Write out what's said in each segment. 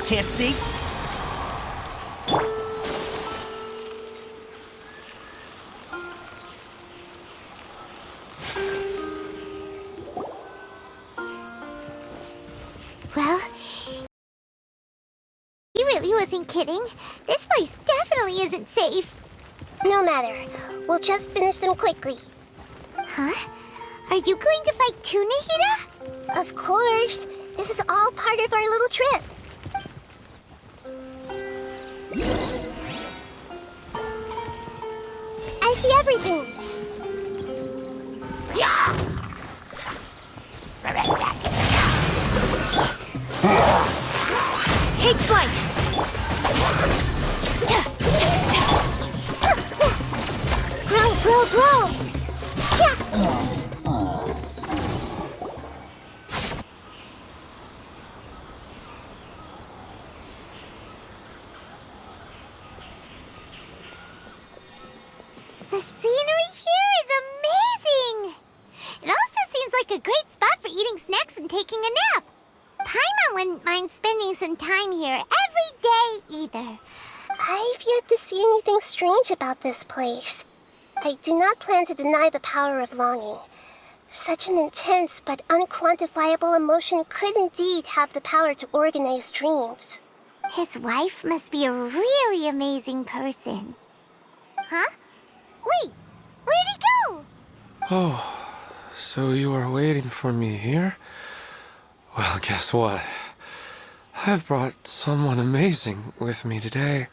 Can't see? Well, he really wasn't kidding. This place definitely isn't safe. No matter. We'll just finish them quickly. Huh? Are you going to fight too, Nahida? Of course. This is all part of our little trip. I see everything. Take flight! Grow! The scenery here is amazing! It also seems like a great spot for eating snacks and taking a nap. Paimon wouldn't mind spending some time here every day either. I've yet to see anything strange about this place. I do not plan to deny the power of longing. Such an intense but unquantifiable emotion could indeed have the power to organize dreams. His wife must be a really amazing person. Huh? Wait, where'd he go? Oh, so you were waiting for me here? Well, guess what? I've brought someone amazing with me today.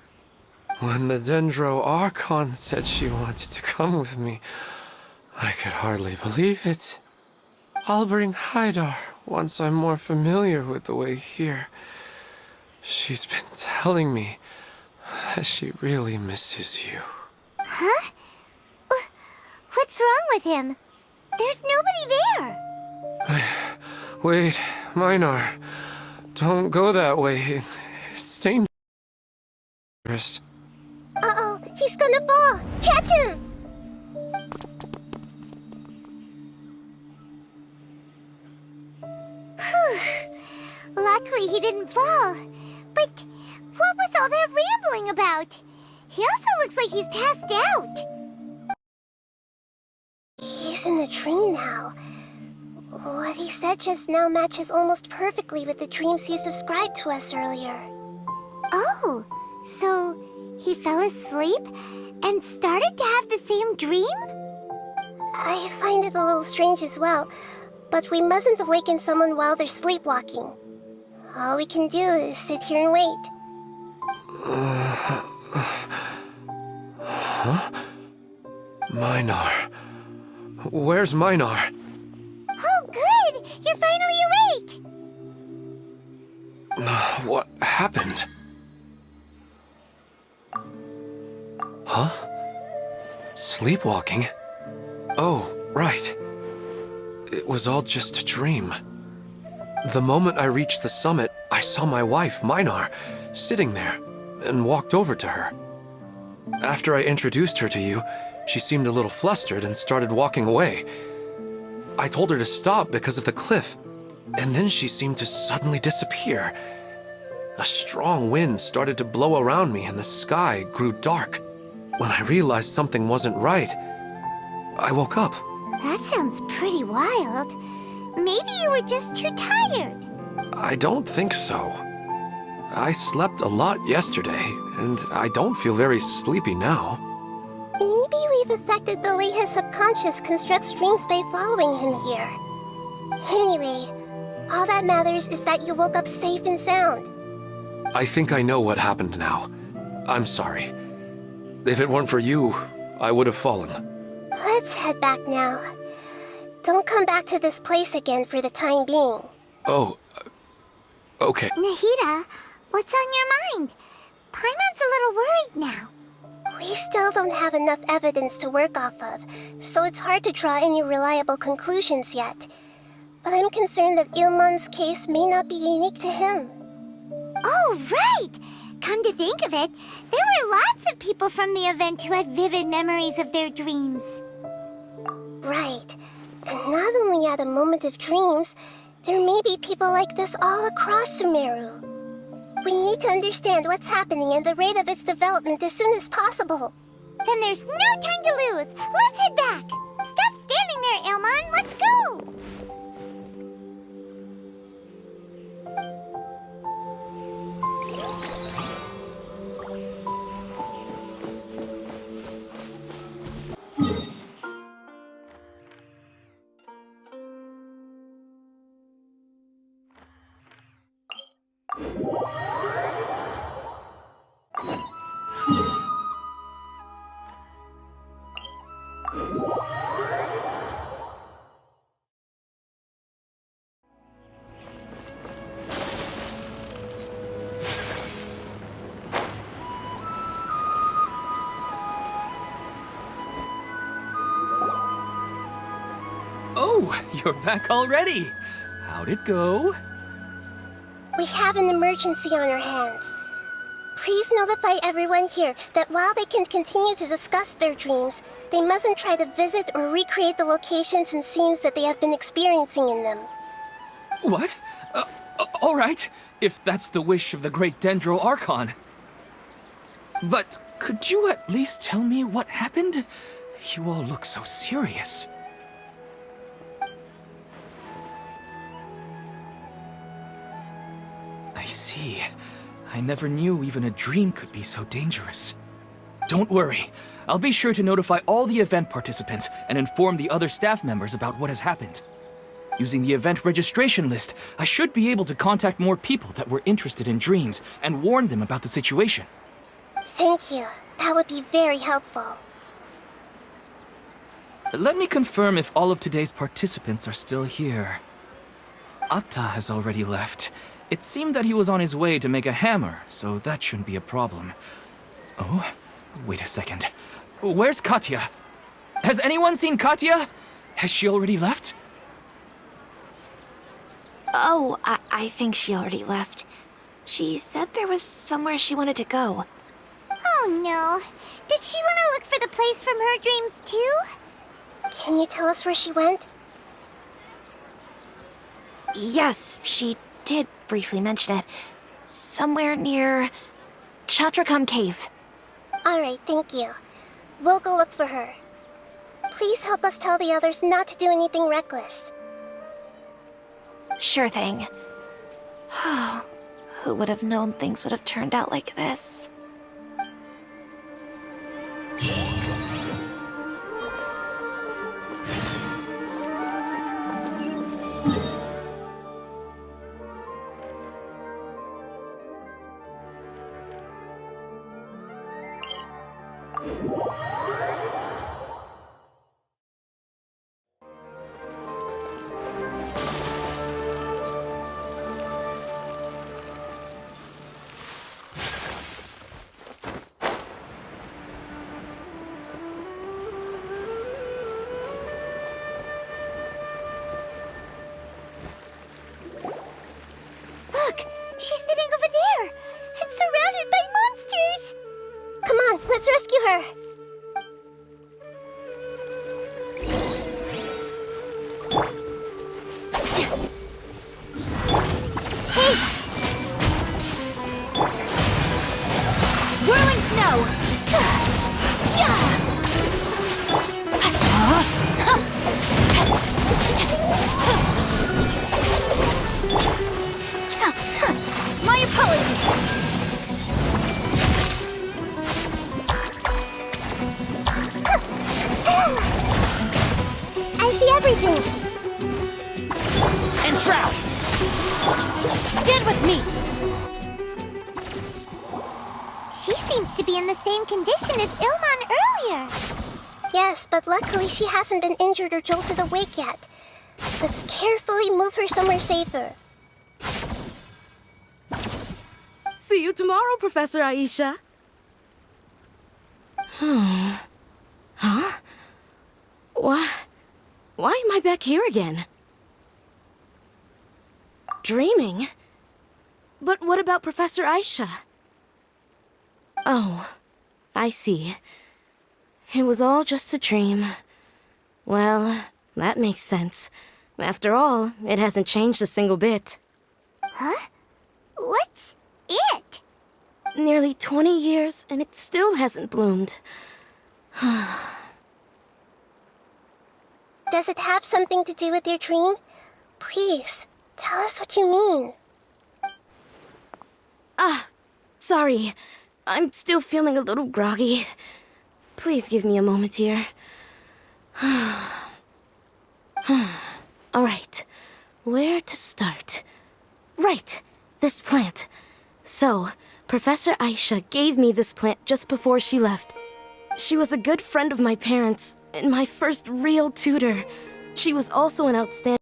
When the Dendro Archon said she wanted to come with me, I could hardly believe it. I'll bring Haidar once I'm more familiar with the way here. She's been telling me that she really misses you. Huh? What's wrong with him? There's nobody there. Wait, Minar. Don't go that way. It's dangerous. Uh-oh, he's gonna fall! Catch him! Luckily he didn't fall. But what was all that rambling about? He also looks like he's passed out. He's in the dream now. What he said just now matches almost perfectly with the dreams he's described to us earlier. Oh, so he fell asleep and started to have the same dream? I find it a little strange as well, but we mustn't awaken someone while they're sleepwalking. All we can do is sit here and wait. Huh? Minar. Where's Minar? Oh, good! You're finally awake! What happened? Huh? Sleepwalking? Oh, right. It was all just a dream. The moment I reached the summit, I saw my wife, Minar, sitting there, and walked over to her. After I introduced her to you, she seemed a little flustered and started walking away. I told her to stop because of the cliff, and then she seemed to suddenly disappear. A strong wind started to blow around me and the sky grew dark. When I realized something wasn't right, I woke up. That sounds pretty wild. Maybe you were just too tired. I don't think so. I slept a lot yesterday, and I don't feel very sleepy now. Maybe we've affected the way his subconscious constructs dreams by following him here. Anyway, all that matters is that you woke up safe and sound. I think I know what happened now. I'm sorry. If it weren't for you, I would have fallen. Let's head back now. Don't come back to this place again for the time being. Oh, okay. Nahida, what's on your mind? Paimon's a little worried now. We still don't have enough evidence to work off of, so it's hard to draw any reliable conclusions yet. But I'm concerned that Ilmon's case may not be unique to him. Oh, right! Come to think of it, there were lots of people from the event who had vivid memories of their dreams. Right. And not only at a moment of dreams, there may be people like this all across Sumeru. We need to understand what's happening and the rate of its development as soon as possible. Then there's no time to lose. Let's head back. Stop standing there, Elmon. Let's go. Oh, you're back already. How'd it go? We have an emergency on our hands. Please notify everyone here that while they can continue to discuss their dreams, they mustn't try to visit or recreate the locations and scenes that they have been experiencing in them. What? All right, if that's the wish of the great Dendro Archon. But could you at least tell me what happened? You all look so serious. I see. I never knew even a dream could be so dangerous. Don't worry. I'll be sure to notify all the event participants and inform the other staff members about what has happened. Using the event registration list, I should be able to contact more people that were interested in dreams and warn them about the situation. Thank you. That would be very helpful. Let me confirm if all of today's participants are still here. Atta has already left. It seemed that he was on his way to make a hammer, so that shouldn't be a problem. Oh, wait a second. Where's Katya? Has anyone seen Katya? Has she already left? Oh, I think she already left. She said there was somewhere she wanted to go. Oh no. Did she want to look for the place from her dreams too? Can you tell us where she went? Yes, she did briefly mention it. Somewhere near Chatrakam Cave. Alright, thank you. We'll go look for her. Please help us tell the others not to do anything reckless. Sure thing. Who would have known things would have turned out like this? Look, she's sitting over there and surrounded by monsters. Come on, let's rescue her! Hey! Whirling snow! My apologies! I see everything! And Shroud! Stand with me! She seems to be in the same condition as Ilman earlier. Yes, but luckily she hasn't been injured or jolted awake yet. Let's carefully move her somewhere safer. See you tomorrow, Professor Aisha. Huh? Why am I back here again? Dreaming? But what about Professor Aisha? Oh, I see. It was all just a dream. Well, that makes sense. After all, it hasn't changed a single bit. Huh? What's it? Nearly 20 years, and it still hasn't bloomed. Does it have something to do with your dream? Please, tell us what you mean. Sorry. I'm still feeling a little groggy. Please give me a moment here. Alright, where to start? Right, this plant. So, Professor Aisha gave me this plant just before she left. She was a good friend of my parents, and my first real tutor. She was also an outstanding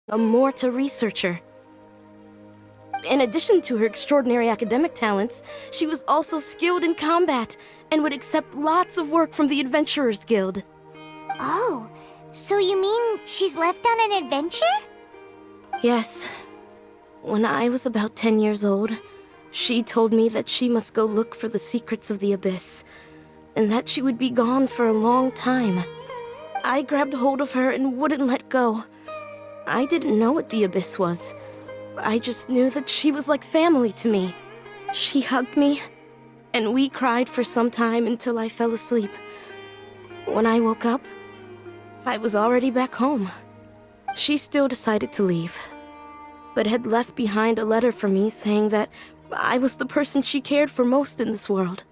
Morta researcher. In addition to her extraordinary academic talents, she was also skilled in combat and would accept lots of work from the Adventurers Guild. Oh, so you mean she's left on an adventure? Yes. When I was about 10 years old, she told me that she must go look for the secrets of the Abyss, and that she would be gone for a long time. I grabbed hold of her and wouldn't let go. I didn't know what the Abyss was. I just knew that she was like family to me. She hugged me, and we cried for some time until I fell asleep. When I woke up, I was already back home. She still decided to leave, but had left behind a letter for me saying that I was the person she cared for most in this world.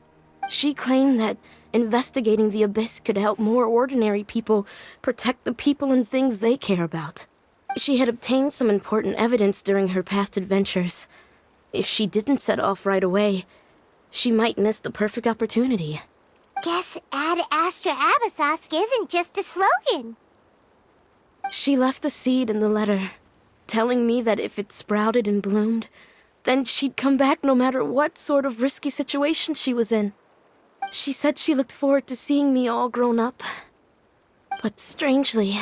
She claimed that investigating the Abyss could help more ordinary people protect the people and things they care about. She had obtained some important evidence during her past adventures. If she didn't set off right away, she might miss the perfect opportunity. Guess Ad Astra Abyssosque isn't just a slogan. She left a seed in the letter, telling me that if it sprouted and bloomed, then she'd come back no matter what sort of risky situation she was in. She said she looked forward to seeing me all grown up. But strangely,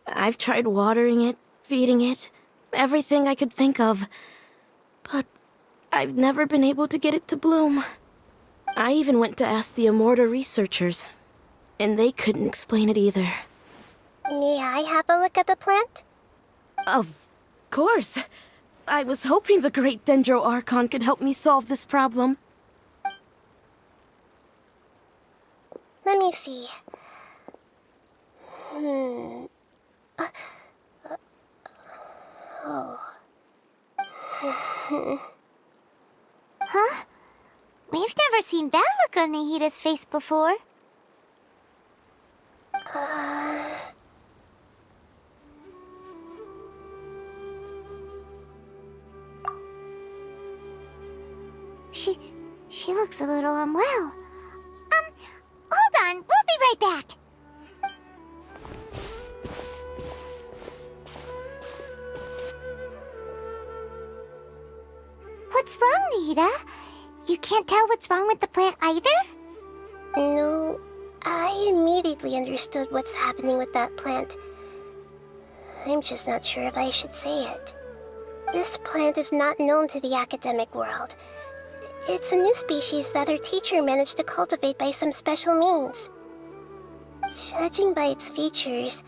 I've tried watering it, feeding it, everything I could think of. But I've never been able to get it to bloom. I even went to ask the Amorta researchers, and they couldn't explain it either. May I have a look at the plant? Of course. I was hoping the great Dendro Archon could help me solve this problem. Let me see. Huh? We've never seen that look on Nahida's face before. She looks a little unwell. Hold on, we'll be right back. What's wrong, Nahida? You can't tell what's wrong with the plant either? No, I immediately understood what's happening with that plant. I'm just not sure if I should say it. This plant is not known to the academic world. It's a new species that our teacher managed to cultivate by some special means. Judging by its features,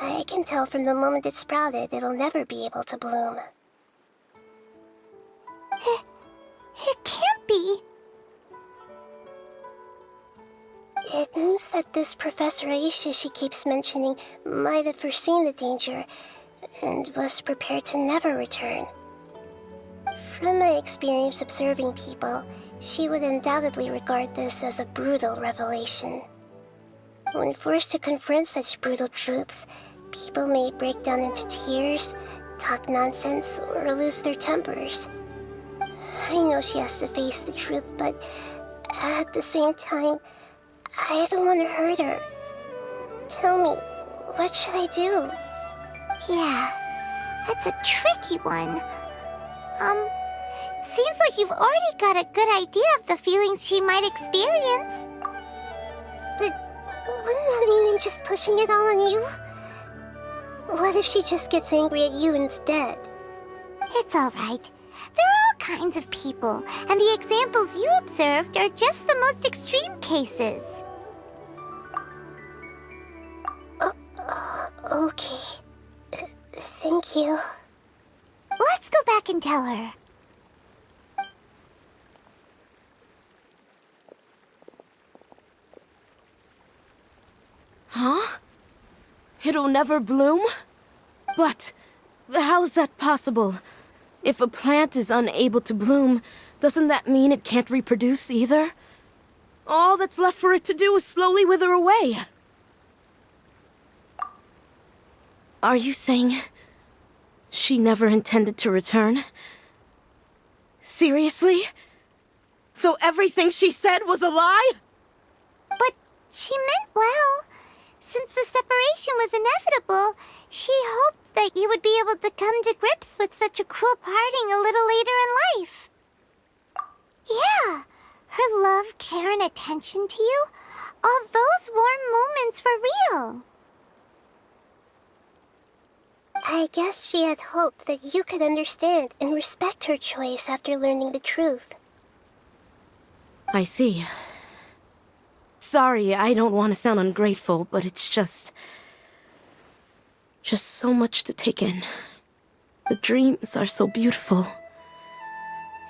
I can tell from the moment it sprouted it'll never be able to bloom. It can't be. It means that this Professor Aisha she keeps mentioning might have foreseen the danger and was prepared to never return. From my experience observing people, she would undoubtedly regard this as a brutal revelation. When forced to confront such brutal truths, people may break down into tears, talk nonsense, or lose their tempers. I know she has to face the truth, but at the same time, I don't want to hurt her. Tell me, what should I do? Yeah, that's a tricky one. Seems like you've already got a good idea of the feelings she might experience. But wouldn't that mean I'm just pushing it all on you? What if she just gets angry at you instead? It's all right. There are all kinds of people, and the examples you observed are just the most extreme cases. Okay. Thank you. Let's go back back and tell her. Huh? It'll never bloom? But how's that possible? If a plant is unable to bloom, doesn't that mean it can't reproduce either? All that's left for it to do is slowly wither away. Are you saying she never intended to return? Seriously? So everything she said was a lie? But she meant well. Since the separation was inevitable, she hoped that you would be able to come to grips with such a cruel parting a little later in life. Yeah, her love, care, and attention to you, all those warm moments were real. I guess she had hoped that you could understand and respect her choice after learning the truth. I see. Sorry, I don't want to sound ungrateful, but it's just so much to take in. The dreams are so beautiful.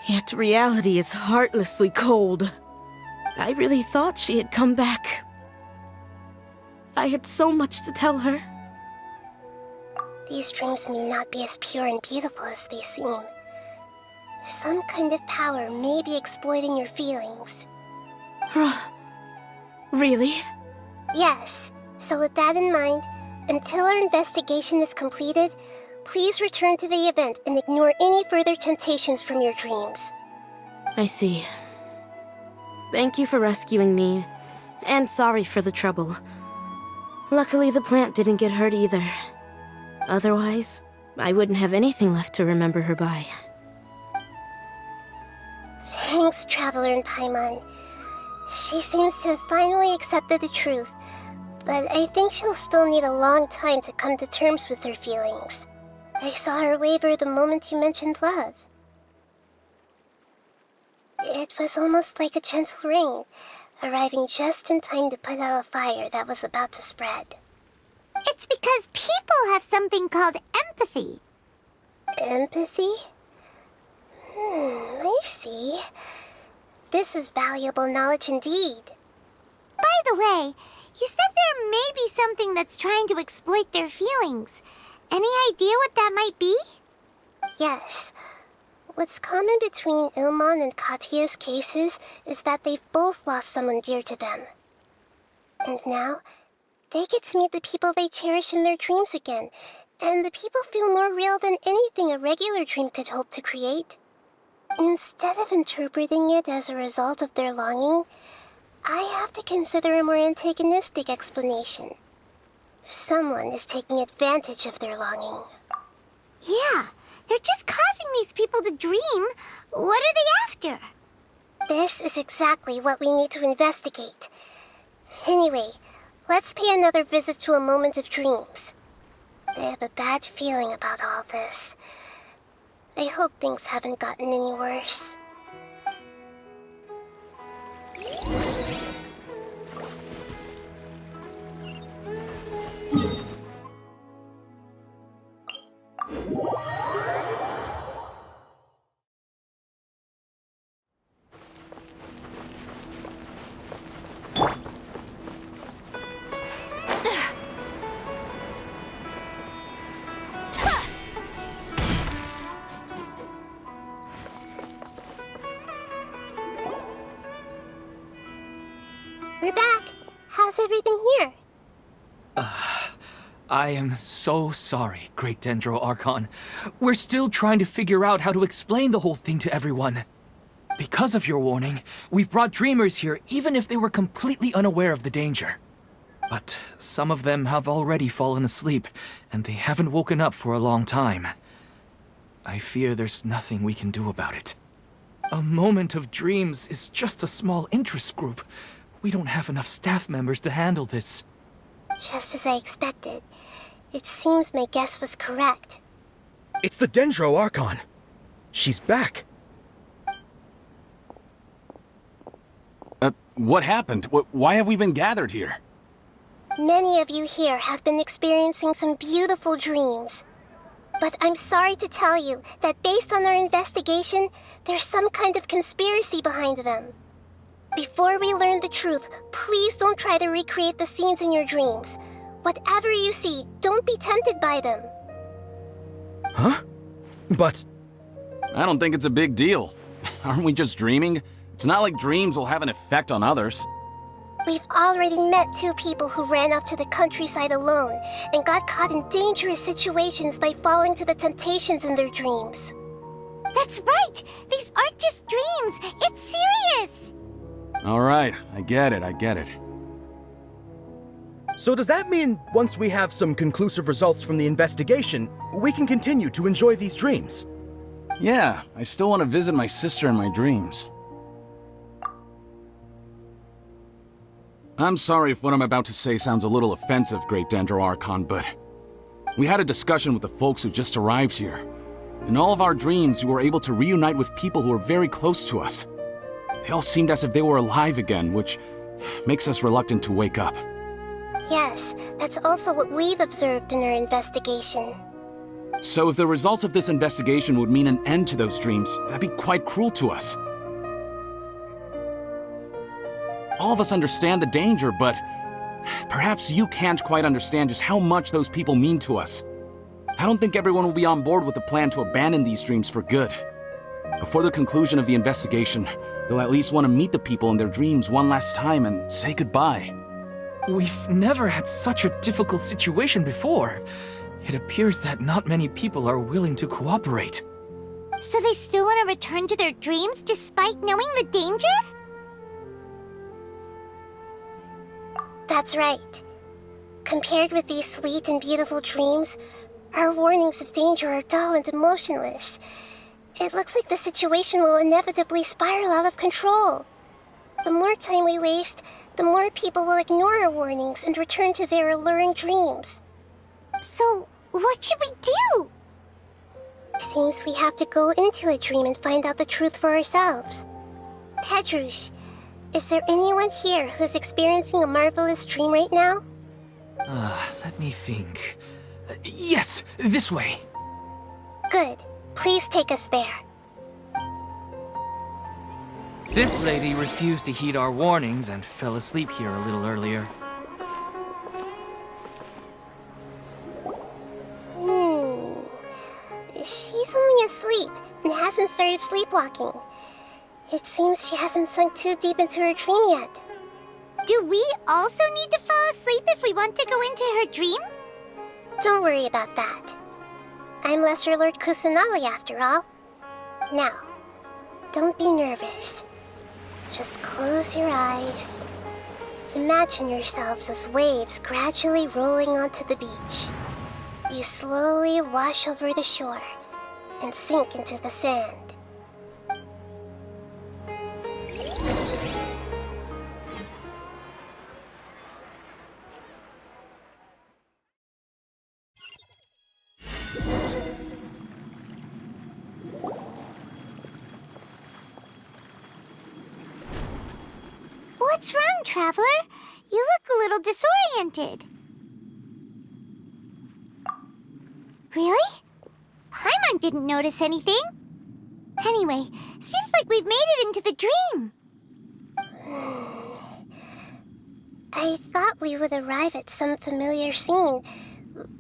Yet reality is heartlessly cold. I really thought she had come back. I had so much to tell her. These dreams may not be as pure and beautiful as they seem. Some kind of power may be exploiting your feelings. Really? Yes. So with that in mind, until our investigation is completed, please return to the event and ignore any further temptations from your dreams. I see. Thank you for rescuing me, and sorry for the trouble. Luckily, the plant didn't get hurt either. Otherwise, I wouldn't have anything left to remember her by. Thanks, Traveler and Paimon. She seems to have finally accepted the truth, but I think she'll still need a long time to come to terms with her feelings. I saw her waver the moment you mentioned love. It was almost like a gentle rain, arriving just in time to put out a fire that was about to spread. It's because people have something called empathy. Empathy? I see. This is valuable knowledge indeed. By the way, you said there may be something that's trying to exploit their feelings. Any idea what that might be? Yes. What's common between Ilmon and Katia's cases is that they've both lost someone dear to them. And now, they get to meet the people they cherish in their dreams again, and the people feel more real than anything a regular dream could hope to create. Instead of interpreting it as a result of their longing, I have to consider a more antagonistic explanation. Someone is taking advantage of their longing. Yeah, they're just causing these people to dream. What are they after? This is exactly what we need to investigate. Anyway, let's pay another visit to a moment of dreams. I have a bad feeling about all this. I hope things haven't gotten any worse. We're back. How's everything here? I am so sorry, Great Dendro Archon. We're still trying to figure out how to explain the whole thing to everyone. Because of your warning, we've brought dreamers here even if they were completely unaware of the danger. But some of them have already fallen asleep, and they haven't woken up for a long time. I fear there's nothing we can do about it. A moment of dreams is just a small interest group. We don't have enough staff members to handle this. Just as I expected. It seems my guess was correct. It's the Dendro Archon. She's back. What happened? Why have we been gathered here? Many of you here have been experiencing some beautiful dreams. But I'm sorry to tell you that based on our investigation, there's some kind of conspiracy behind them. Before we learn the truth, please don't try to recreate the scenes in your dreams. Whatever you see, don't be tempted by them. Huh? But I don't think it's a big deal. Aren't we just dreaming? It's not like dreams will have an effect on others. We've already met 2 people who ran off to the countryside alone and got caught in dangerous situations by falling to the temptations in their dreams. That's right! These aren't just dreams! It's serious! All right, I get it. so does that mean once we have some conclusive results from the investigation, we can continue to enjoy these dreams? Yeah, I still want to visit my sister in my dreams. I'm sorry if what I'm about to say sounds a little offensive, Great Dendro Archon, but we had a discussion with the folks who just arrived here. In all of our dreams, we were able to reunite with people who were very close to us. They all seemed as if they were alive again, which makes us reluctant to wake up. Yes, that's also what we've observed in our investigation. So if the results of this investigation would mean an end to those dreams, that'd be quite cruel to us. All of us understand the danger, but perhaps you can't quite understand just how much those people mean to us. I don't think everyone will be on board with the plan to abandon these dreams for good. Before the conclusion of the investigation, they'll at least want to meet the people in their dreams one last time and say goodbye. We've never had such a difficult situation before. It appears that not many people are willing to cooperate. So they still want to return to their dreams despite knowing the danger? That's right. Compared with these sweet and beautiful dreams, our warnings of danger are dull and emotionless. It looks like the situation will inevitably spiral out of control. The more time we waste, the more people will ignore our warnings and return to their alluring dreams. So, what should we do? Seems we have to go into a dream and find out the truth for ourselves. Pedrush, is there anyone here who's experiencing a marvelous dream right now? Let me think. Yes, this way. Good. Please take us there. This lady refused to heed our warnings and fell asleep here a little earlier. She's only asleep and hasn't started sleepwalking. It seems she hasn't sunk too deep into her dream yet. Do we also need to fall asleep if we want to go into her dream? Don't worry about that. I'm Lesser Lord Kusanali after all. Now, don't be nervous. Just close your eyes. Imagine yourselves as waves gradually rolling onto the beach. You slowly wash over the shore and sink into the sand. What's wrong, Traveler? You look a little disoriented. Really? Paimon didn't notice anything. Anyway, seems like we've made it into the dream. I thought we would arrive at some familiar scene,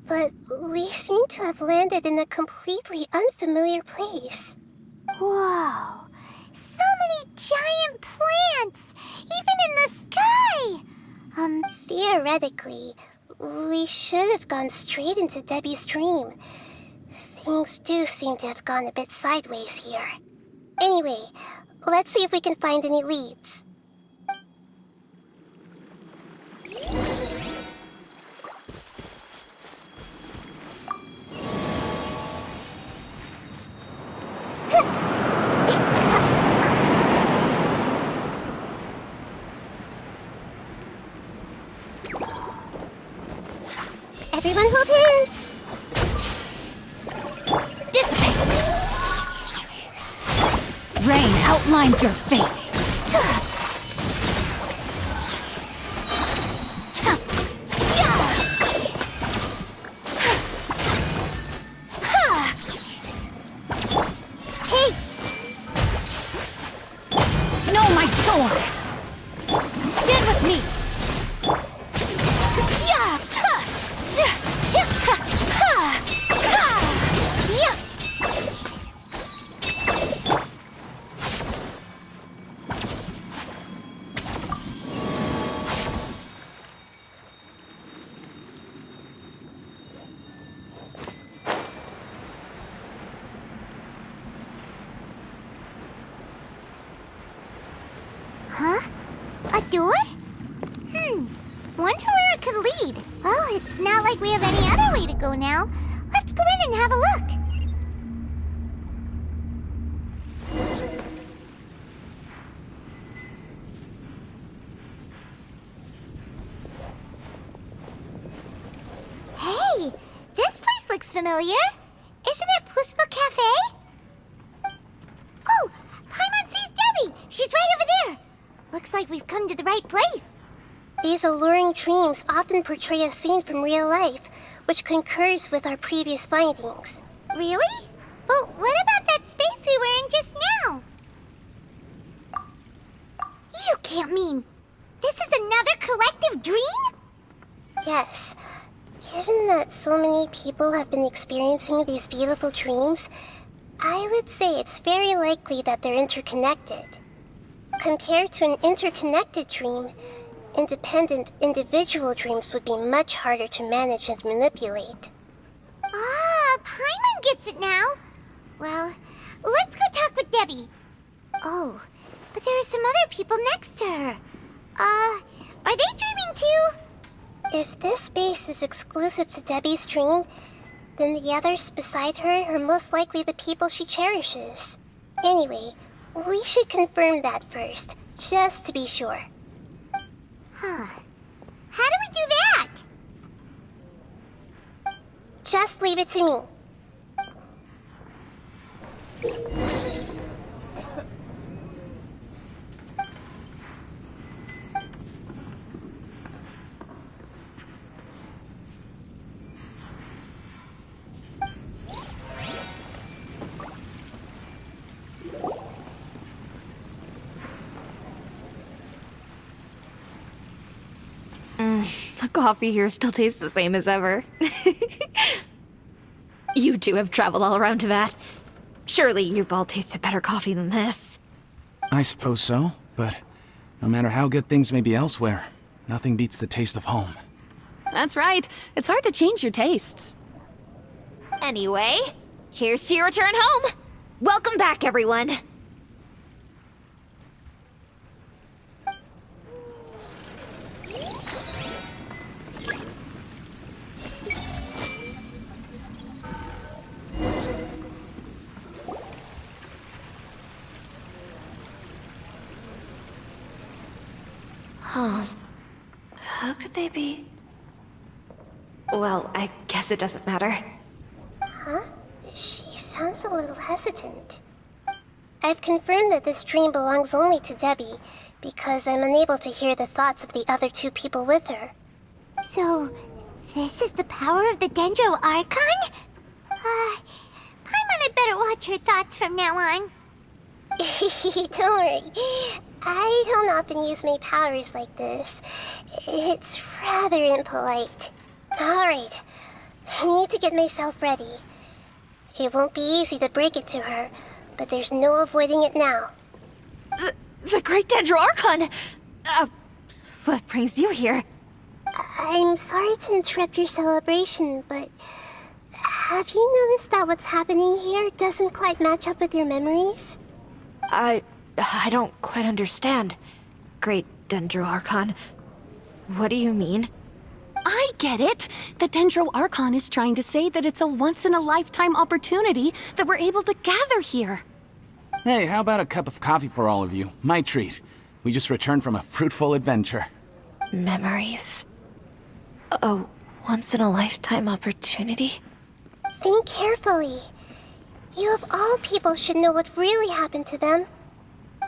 but we seem to have landed in a completely unfamiliar place. Whoa! So many giant plants! Even in the sky! Theoretically, we should have gone straight into Debbie's dream. Things do seem to have gone a bit sideways here. Anyway, let's see if we can find any leads. Everyone hold hands! Dissipate! Rain outlines your fate. Yeah! Ta! Ta! Yeah! Ha! Ha! Ha! Yeah! Huh? A door? Wonder where it could lead. Well, it's not like we have any other way to go now. Let's go in and have a look. Hey, this place looks familiar. Isn't it Puspa Cafe? Oh, Paimon sees Debbie. She's right over there. Looks like we've come to the right place. These alluring dreams often portray a scene from real life, which concurs with our previous findings. Really? But what about that space we were in just now? You can't mean this is another collective dream? Yes. Given that so many people have been experiencing these beautiful dreams, I would say it's very likely that they're interconnected. Compared to an interconnected dream, independent individual dreams would be much harder to manage and manipulate. Ah, Paimon gets it now. Well, let's go talk with Debbie. Oh, but there are some other people next to her. Are they dreaming too? If this space is exclusive to Debbie's dream, then the others beside her are most likely the people she cherishes. Anyway, we should confirm that first, just to be sure. Huh. How do we do that? Just leave it to me. The coffee here still tastes the same as ever. You two have traveled all around Tibet. Surely you've all tasted better coffee than this. I suppose so, but no matter how good things may be elsewhere, nothing beats the taste of home. That's right. It's hard to change your tastes. Anyway, here's to your return home. Welcome back, everyone. How could they be? Well, I guess it doesn't matter. Huh? She sounds a little hesitant. I've confirmed that this dream belongs only to Debbie, because I'm unable to hear the thoughts of the other two people with her. So, this is the power of the Dendro Archon? Paimon had better watch her thoughts from now on. Don't worry. I don't often use my powers like this. It's rather impolite. Alright, I need to get myself ready. It won't be easy to break it to her, but there's no avoiding it now. The Great Dendro Archon! What brings you here? I'm sorry to interrupt your celebration, but have you noticed that what's happening here doesn't quite match up with your memories? I don't quite understand. Great Dendro Archon. What do you mean? I get it. The Dendro Archon is trying to say that it's a once-in-a-lifetime opportunity that we're able to gather here. Hey, how about a cup of coffee for all of you? My treat. We just returned from a fruitful adventure. Memories. A once-in-a-lifetime opportunity? Think carefully. You of all people should know what really happened to them.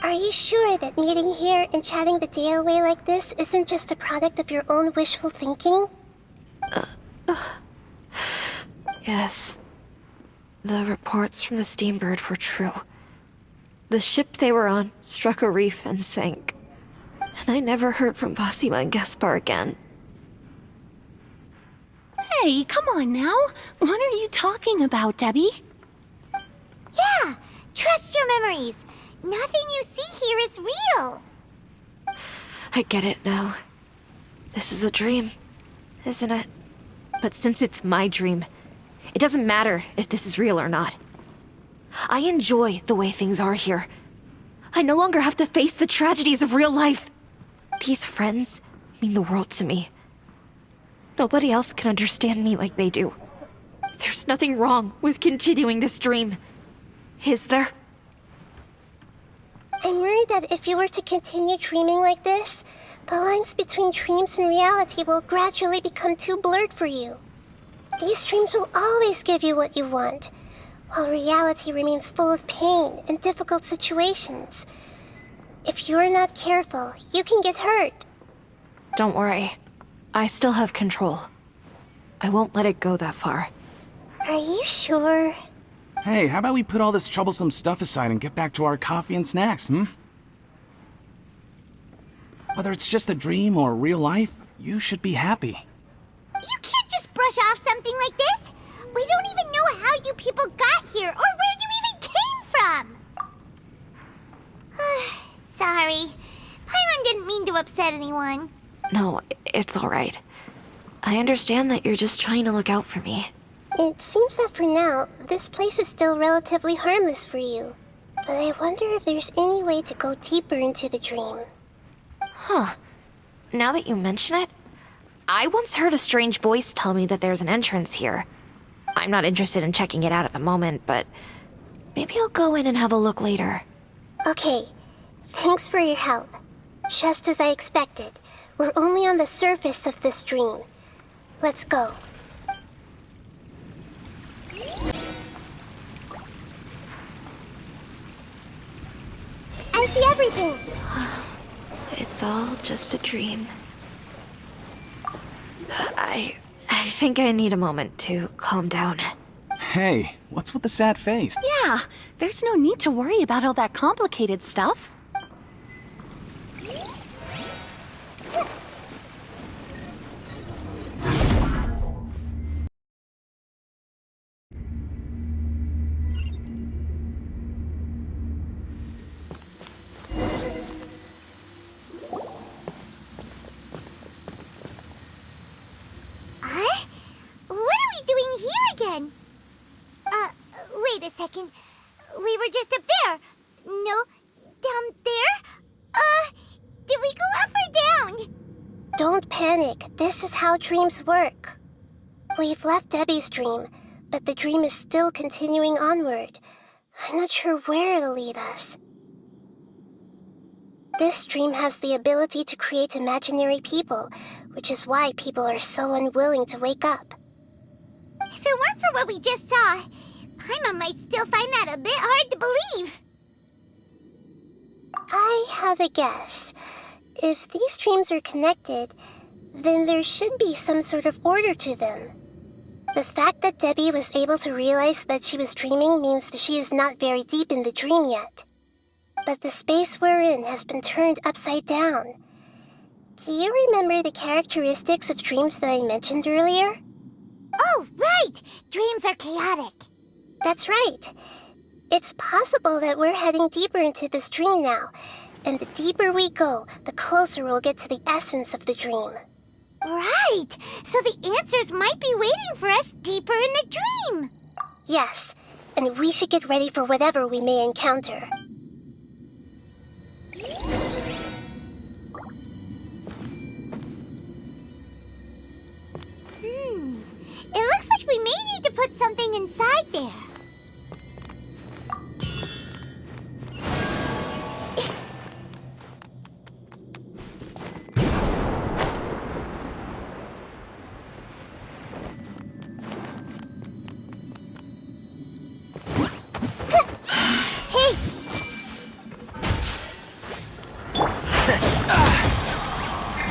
Are you sure that meeting here and chatting the day away like this isn't just a product of your own wishful thinking? Yes. The reports from the Steambird were true. The ship they were on struck a reef and sank. And I never heard from Basima and Gaspar again. Hey, come on now. What are you talking about, Debbie? Yeah, trust your memories. Nothing you see here is real. I get it now. This is a dream, isn't it? But since it's my dream, it doesn't matter if this is real or not. I enjoy the way things are here. I no longer have to face the tragedies of real life. These friends mean the world to me. Nobody else can understand me like they do. There's nothing wrong with continuing this dream. Is there? I'm worried that if you were to continue dreaming like this, the lines between dreams and reality will gradually become too blurred for you. These dreams will always give you what you want, while reality remains full of pain and difficult situations. If you're not careful, you can get hurt. Don't worry. I still have control. I won't let it go that far. Are you sure? Hey, how about we put all this troublesome stuff aside and get back to our coffee and snacks, Whether it's just a dream or real life, you should be happy. You can't just brush off something like this. We don't even know how you people got here or where you even came from. Sorry. Paimon didn't mean to upset anyone. No, it's alright. I understand that you're just trying to look out for me. It seems that for now, this place is still relatively harmless for you. But I wonder if there's any way to go deeper into the dream. Huh. Now that you mention it, I once heard a strange voice tell me that there's an entrance here. I'm not interested in checking it out at the moment, but maybe I'll go in and have a look later. Okay, thanks for your help. Just as I expected, we're only on the surface of this dream. Let's go. I see everything! It's all just a dream. I think I need a moment to calm down. Hey, what's with the sad face? Yeah, there's no need to worry about all that complicated stuff. What are we doing here again? Wait a second. We were just up there. No, down there? Did we go up or down? Don't panic. This is how dreams work. We've left Debbie's dream, but the dream is still continuing onward. I'm not sure where it'll lead us. This dream has the ability to create imaginary people, which is why people are so unwilling to wake up. If it weren't for what we just saw, Paimon might still find that a bit hard to believe. I have a guess. If these dreams are connected, then there should be some sort of order to them. The fact that Debbie was able to realize that she was dreaming means that she is not very deep in the dream yet. But the space we're in has been turned upside down. Do you remember the characteristics of dreams that I mentioned earlier? Oh, right! Dreams are chaotic. That's right. It's possible that we're heading deeper into this dream now, and the deeper we go, the closer we'll get to the essence of the dream. Right! So the answers might be waiting for us deeper in the dream! Yes, and we should get ready for whatever we may encounter. It looks like we may need to put something inside there. Hey!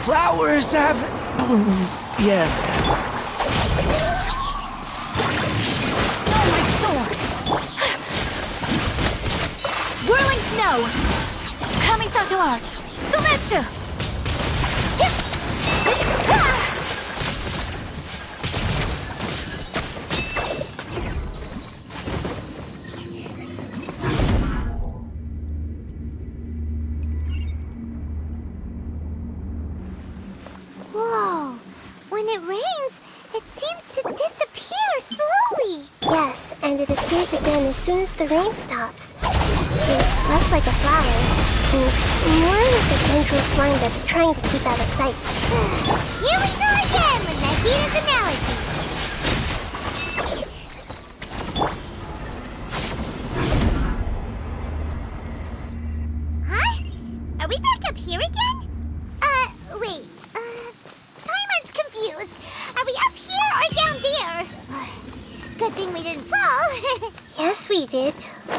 Flowers haven't bloomed yet. Whirling snow! Kamisato art! Sumetsu! It seems to disappear slowly. Yes, and it appears again as soon as the rain stops. It's less like a flower, and more like a tendril slime that's trying to keep out of sight. Here we go again with Nahida's analogy. Huh? Are we back up here again? Wait. Paimon's confused. Are we up here or down there? Good thing we didn't fall. Yes, we did.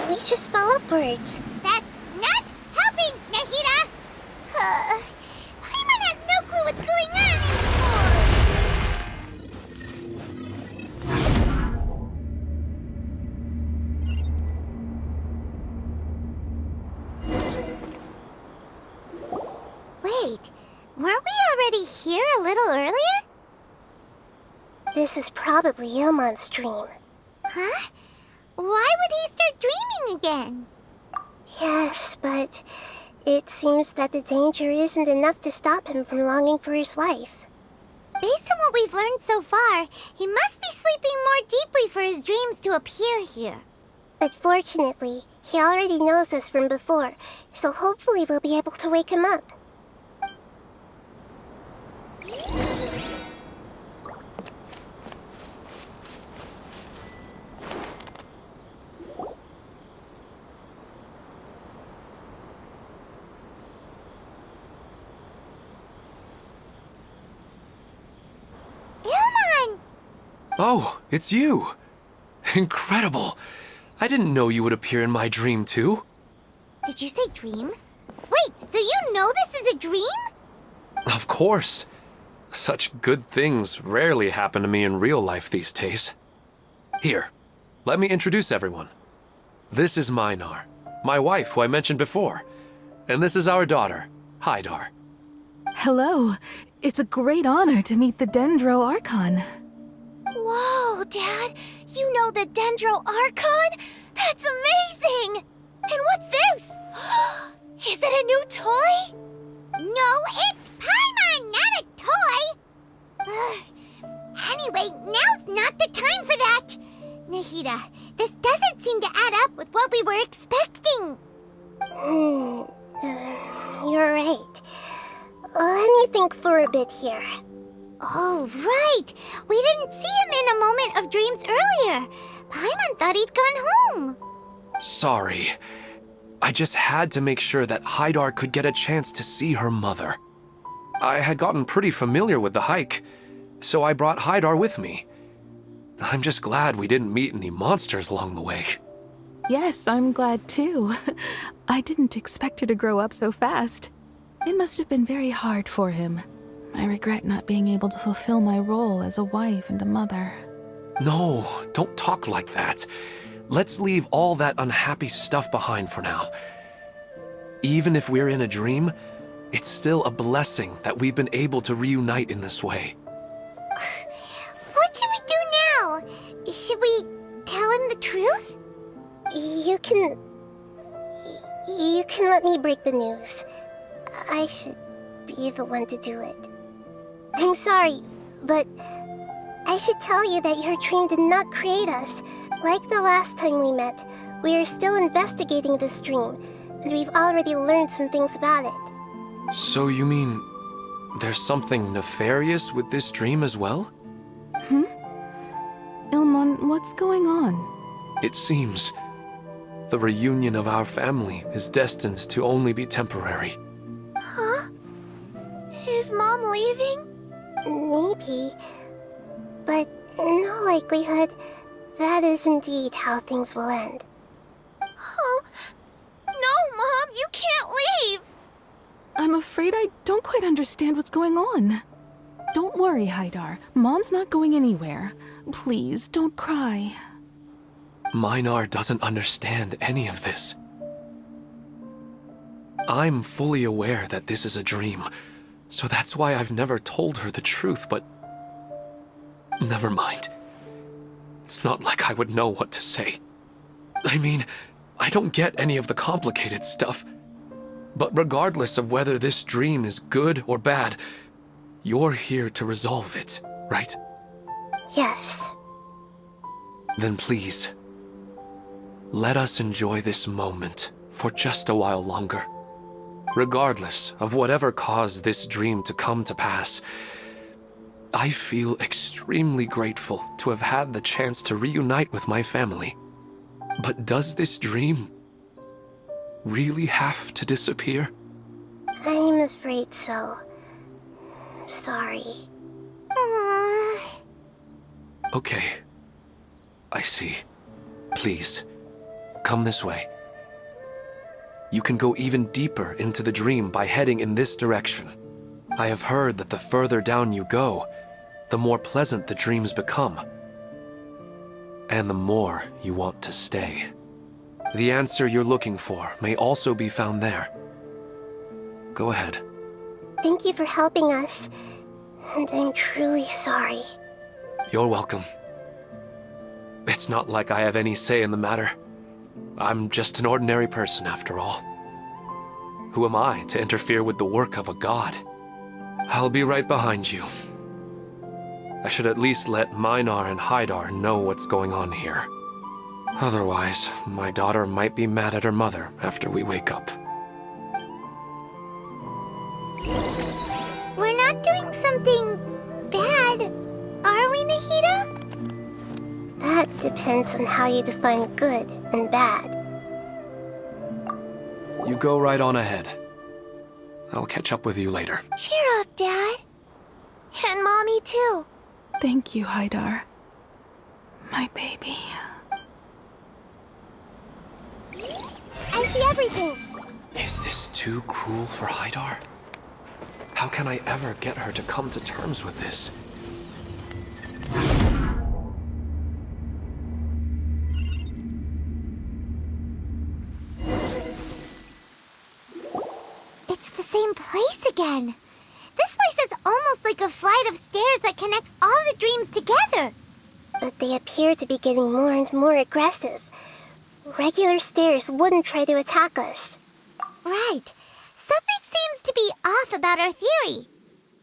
We just fell upwards. That's not helping, Nahida! Paimon has no clue what's going on anymore. Wait, weren't we already here a little earlier? This is probably Ilmon's dream. Huh? Why would he start dreaming again? Yes, but it seems that the danger isn't enough to stop him from longing for his wife. Based on what we've learned so far, he must be sleeping more deeply for his dreams to appear here. But fortunately, he already knows us from before, so hopefully we'll be able to wake him up. Ilmon! Oh, it's you! Incredible! I didn't know you would appear in my dream, too. Did you say dream? Wait, so you know this is a dream? Of course. Such good things rarely happen to me in real life these days. Here, let me introduce everyone. This is Minar, my wife who I mentioned before. And this is our daughter, Hydar. Hello. It's a great honor to meet the Dendro Archon. Whoa, Dad! You know the Dendro Archon? That's amazing! And what's this? Is it a new toy? No, it's Paimon, not a toy! Anyway, now's not the time for that! Nahida, this doesn't seem to add up with what we were expecting. You're right. Let me think for a bit here. Oh, right! We didn't see him in a moment of dreams earlier. Paimon thought he'd gone home. Sorry. I just had to make sure that Hydar could get a chance to see her mother. I had gotten pretty familiar with the hike, so I brought Hydar with me. I'm just glad we didn't meet any monsters along the way. Yes, I'm glad too. I didn't expect her to grow up so fast. It must have been very hard for him. I regret not being able to fulfill my role as a wife and a mother. No, don't talk like that. Let's leave all that unhappy stuff behind for now. Even if we're in a dream, it's still a blessing that we've been able to reunite in this way. What should we do now? Should we tell him the truth? You can let me break the news. I should be the one to do it. I'm sorry, but I should tell you that your dream did not create us. Like the last time we met, we are still investigating this dream, and we've already learned some things about it. So you mean there's something nefarious with this dream as well? Ilmon, what's going on? It seems the reunion of our family is destined to only be temporary. Huh? Is Mom leaving? Maybe, but in all likelihood, that is indeed how things will end. Oh, no, Mom, you can't leave! I'm afraid I don't quite understand what's going on. Don't worry, Hydar. Mom's not going anywhere. Please, don't cry. Minar doesn't understand any of this. I'm fully aware that this is a dream, so that's why I've never told her the truth, but... Never mind. It's not like I would know what to say. I mean, I don't get any of the complicated stuff. But regardless of whether this dream is good or bad, you're here to resolve it, right? Yes. Then please, let us enjoy this moment for just a while longer. Regardless of whatever caused this dream to come to pass, I feel extremely grateful to have had the chance to reunite with my family. But does this dream really have to disappear? I'm afraid so. Sorry. Aww. Okay. I see. Please, come this way. You can go even deeper into the dream by heading in this direction. I have heard that the further down you go, the more pleasant the dreams become. And the more you want to stay. The answer you're looking for may also be found there. Go ahead. Thank you for helping us. And I'm truly sorry. You're welcome. It's not like I have any say in the matter. I'm just an ordinary person, after all. Who am I to interfere with the work of a god? I'll be right behind you. I should at least let Minar and Haidar know what's going on here. Otherwise, my daughter might be mad at her mother after we wake up. We're not doing something bad, are we, Nahida? That depends on how you define good and bad. You go right on ahead. I'll catch up with you later. Cheer up, Dad. And Mommy, too. Thank you, Haidar. My baby. I see everything. Is this too cruel for Haidar? How can I ever get her to come to terms with this? It's the same place again. This place is almost like a flight of stairs that connects all the dreams together. But they appear to be getting more and more aggressive. Regular stairs wouldn't try to attack us. Right. Something seems to be off about our theory.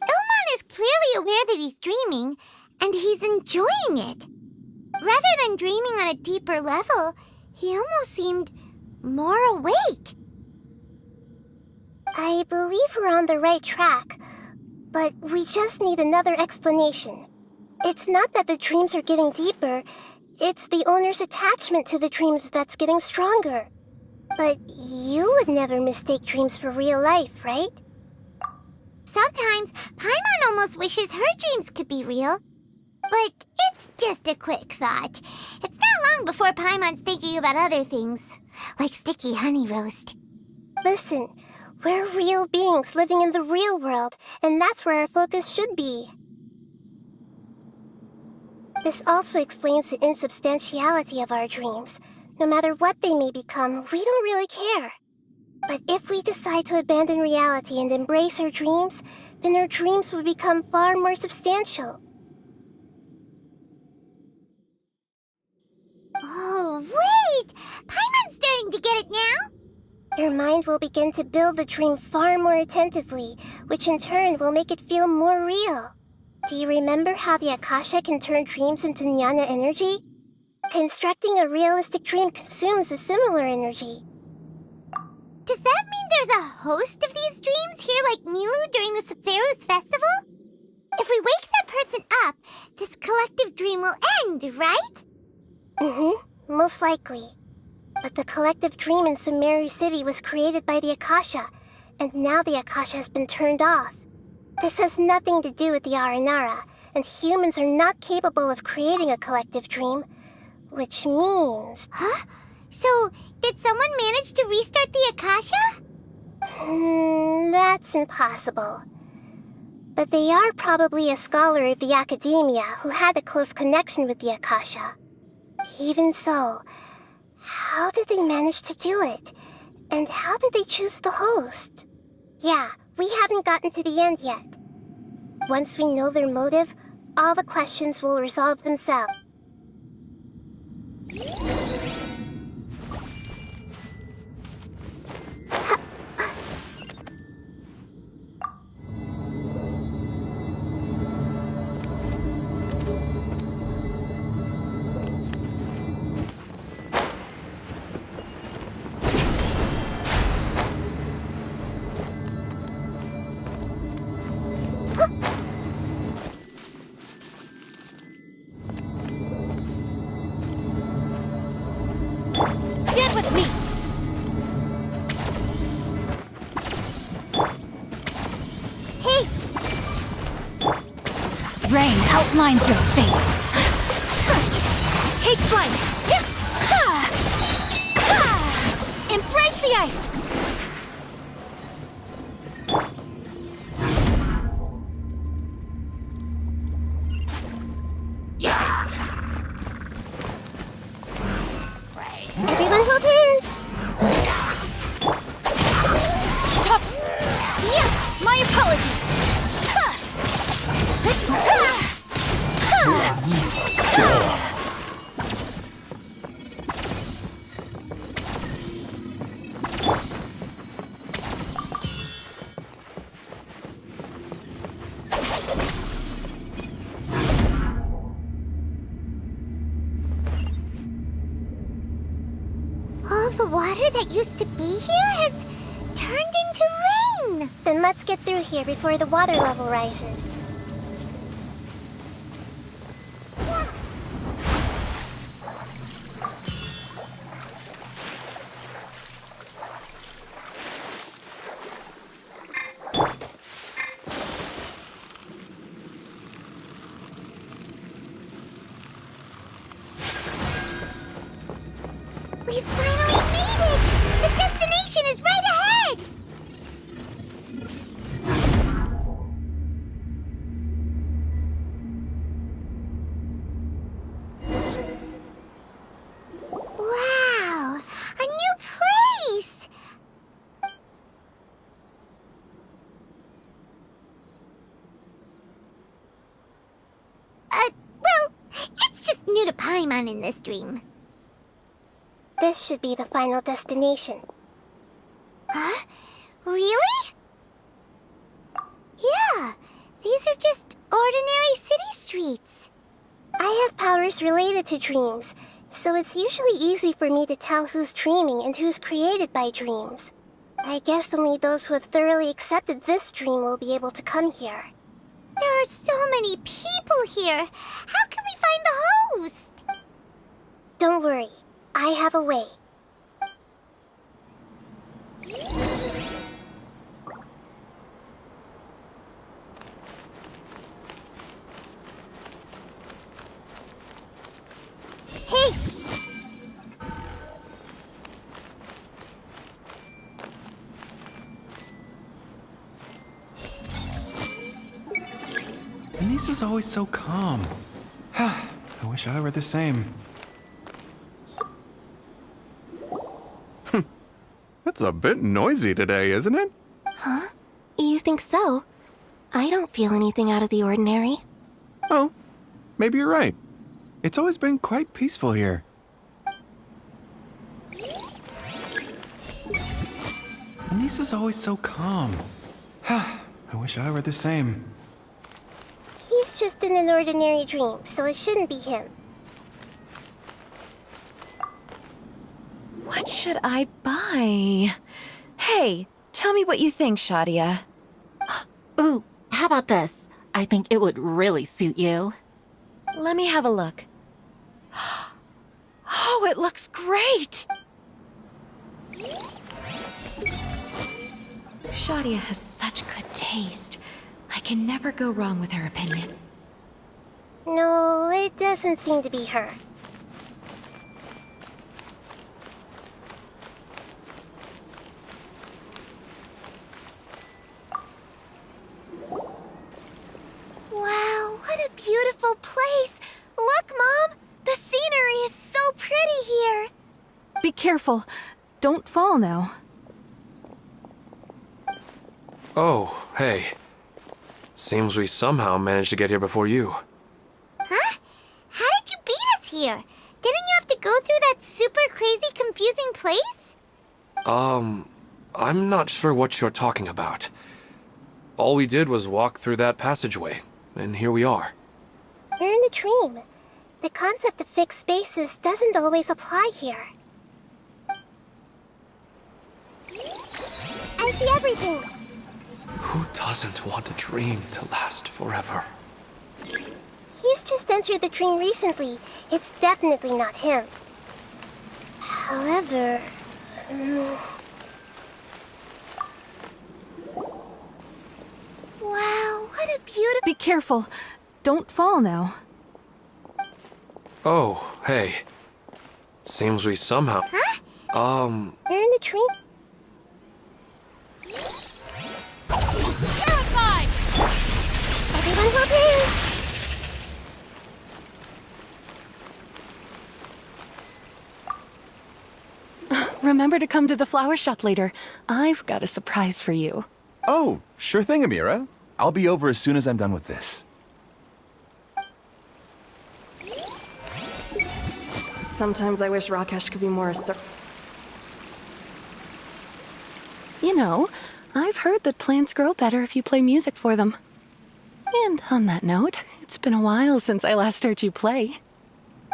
Ilmon is clearly aware that he's dreaming, and he's enjoying it. Rather than dreaming on a deeper level, he almost seemed more awake. I believe we're on the right track, but we just need another explanation. It's not that the dreams are getting deeper, it's the owner's attachment to the dreams that's getting stronger. But you would never mistake dreams for real life, right? Sometimes, Paimon almost wishes her dreams could be real. But it's just a quick thought. It's not long before Paimon's thinking about other things, like sticky honey roast. Listen, we're real beings living in the real world, and that's where our focus should be. This also explains the insubstantiality of our dreams. No matter what they may become, we don't really care. But if we decide to abandon reality and embrace our dreams, then our dreams will become far more substantial. Oh, wait! Paimon's starting to get it now? Your mind will begin to build the dream far more attentively, which in turn will make it feel more real. Do you remember how the Akasha can turn dreams into jnana energy? Constructing a realistic dream consumes a similar energy. Does that mean there's a host of these dreams here like Milu during the Subzerus festival? If we wake that person up, this collective dream will end, right? Most likely. But the collective dream in Sumeru City was created by the Akasha, and now the Akasha has been turned off. This has nothing to do with the Aranara, and humans are not capable of creating a collective dream, which means... Huh? So, did someone manage to restart the Akasha? That's impossible. But they are probably a scholar of the academia who had a close connection with the Akasha. Even so, how did they manage to do it? And how did they choose the host? Yeah, we haven't gotten to the end yet. Once we know their motive, all the questions will resolve themselves. outlines your fate. Take flight! Embrace the ice! Everyone hold hands! Top! Yeah! My apologies! All the water that used to be here has turned into rain. Then let's get through here before the water level rises. We finally made it! The destination is right ahead! Wow! A new place! Well, it's just new to Paimon in this dream. This should be the final destination. Huh? Really? Yeah, these are just ordinary city streets. I have powers related to dreams, so it's usually easy for me to tell who's dreaming and who's created by dreams. I guess only those who have thoroughly accepted this dream will be able to come here. There are so many people here. How can we find the host? Don't worry, I have a way. Hey! Anissa's always so calm. I wish I were the same. It's a bit noisy today, isn't it? Huh? You think so? I don't feel anything out of the ordinary. Oh, maybe you're right. It's always been quite peaceful here. Anissa's always so calm. I wish I were the same. He's just in an ordinary dream, so it shouldn't be him. What should I buy? Hey, tell me what you think, Shadia. Ooh, how about this? I think it would really suit you. Let me have a look. Oh, it looks great! Shadia has such good taste. I can never go wrong with her opinion. No, it doesn't seem to be her. Wow, what a beautiful place! Look, Mom! The scenery is so pretty here! Be careful. Don't fall now. Oh, hey. Seems we somehow managed to get here before you. Huh? How did you beat us here? Didn't you have to go through that super crazy, confusing place? I'm not sure what you're talking about. All we did was walk through that passageway, and here we are. You're in a dream. The concept of fixed spaces doesn't always apply here. I see everything. Who doesn't want a dream to last forever? He's just entered the dream recently. It's definitely not him. However... Wow, what a beautiful... Be careful. don't fall now. Oh, hey. Seems we somehow... We're in the tree. Terrified! Everyone hop in! Remember to come to the flower shop later. I've got a surprise for you. Oh, sure thing, Amira. I'll be over as soon as I'm done with this. Sometimes I wish Rakesh could be more assertive. You know, I've heard that plants grow better if you play music for them. And on that note, it's been a while since I last heard you play.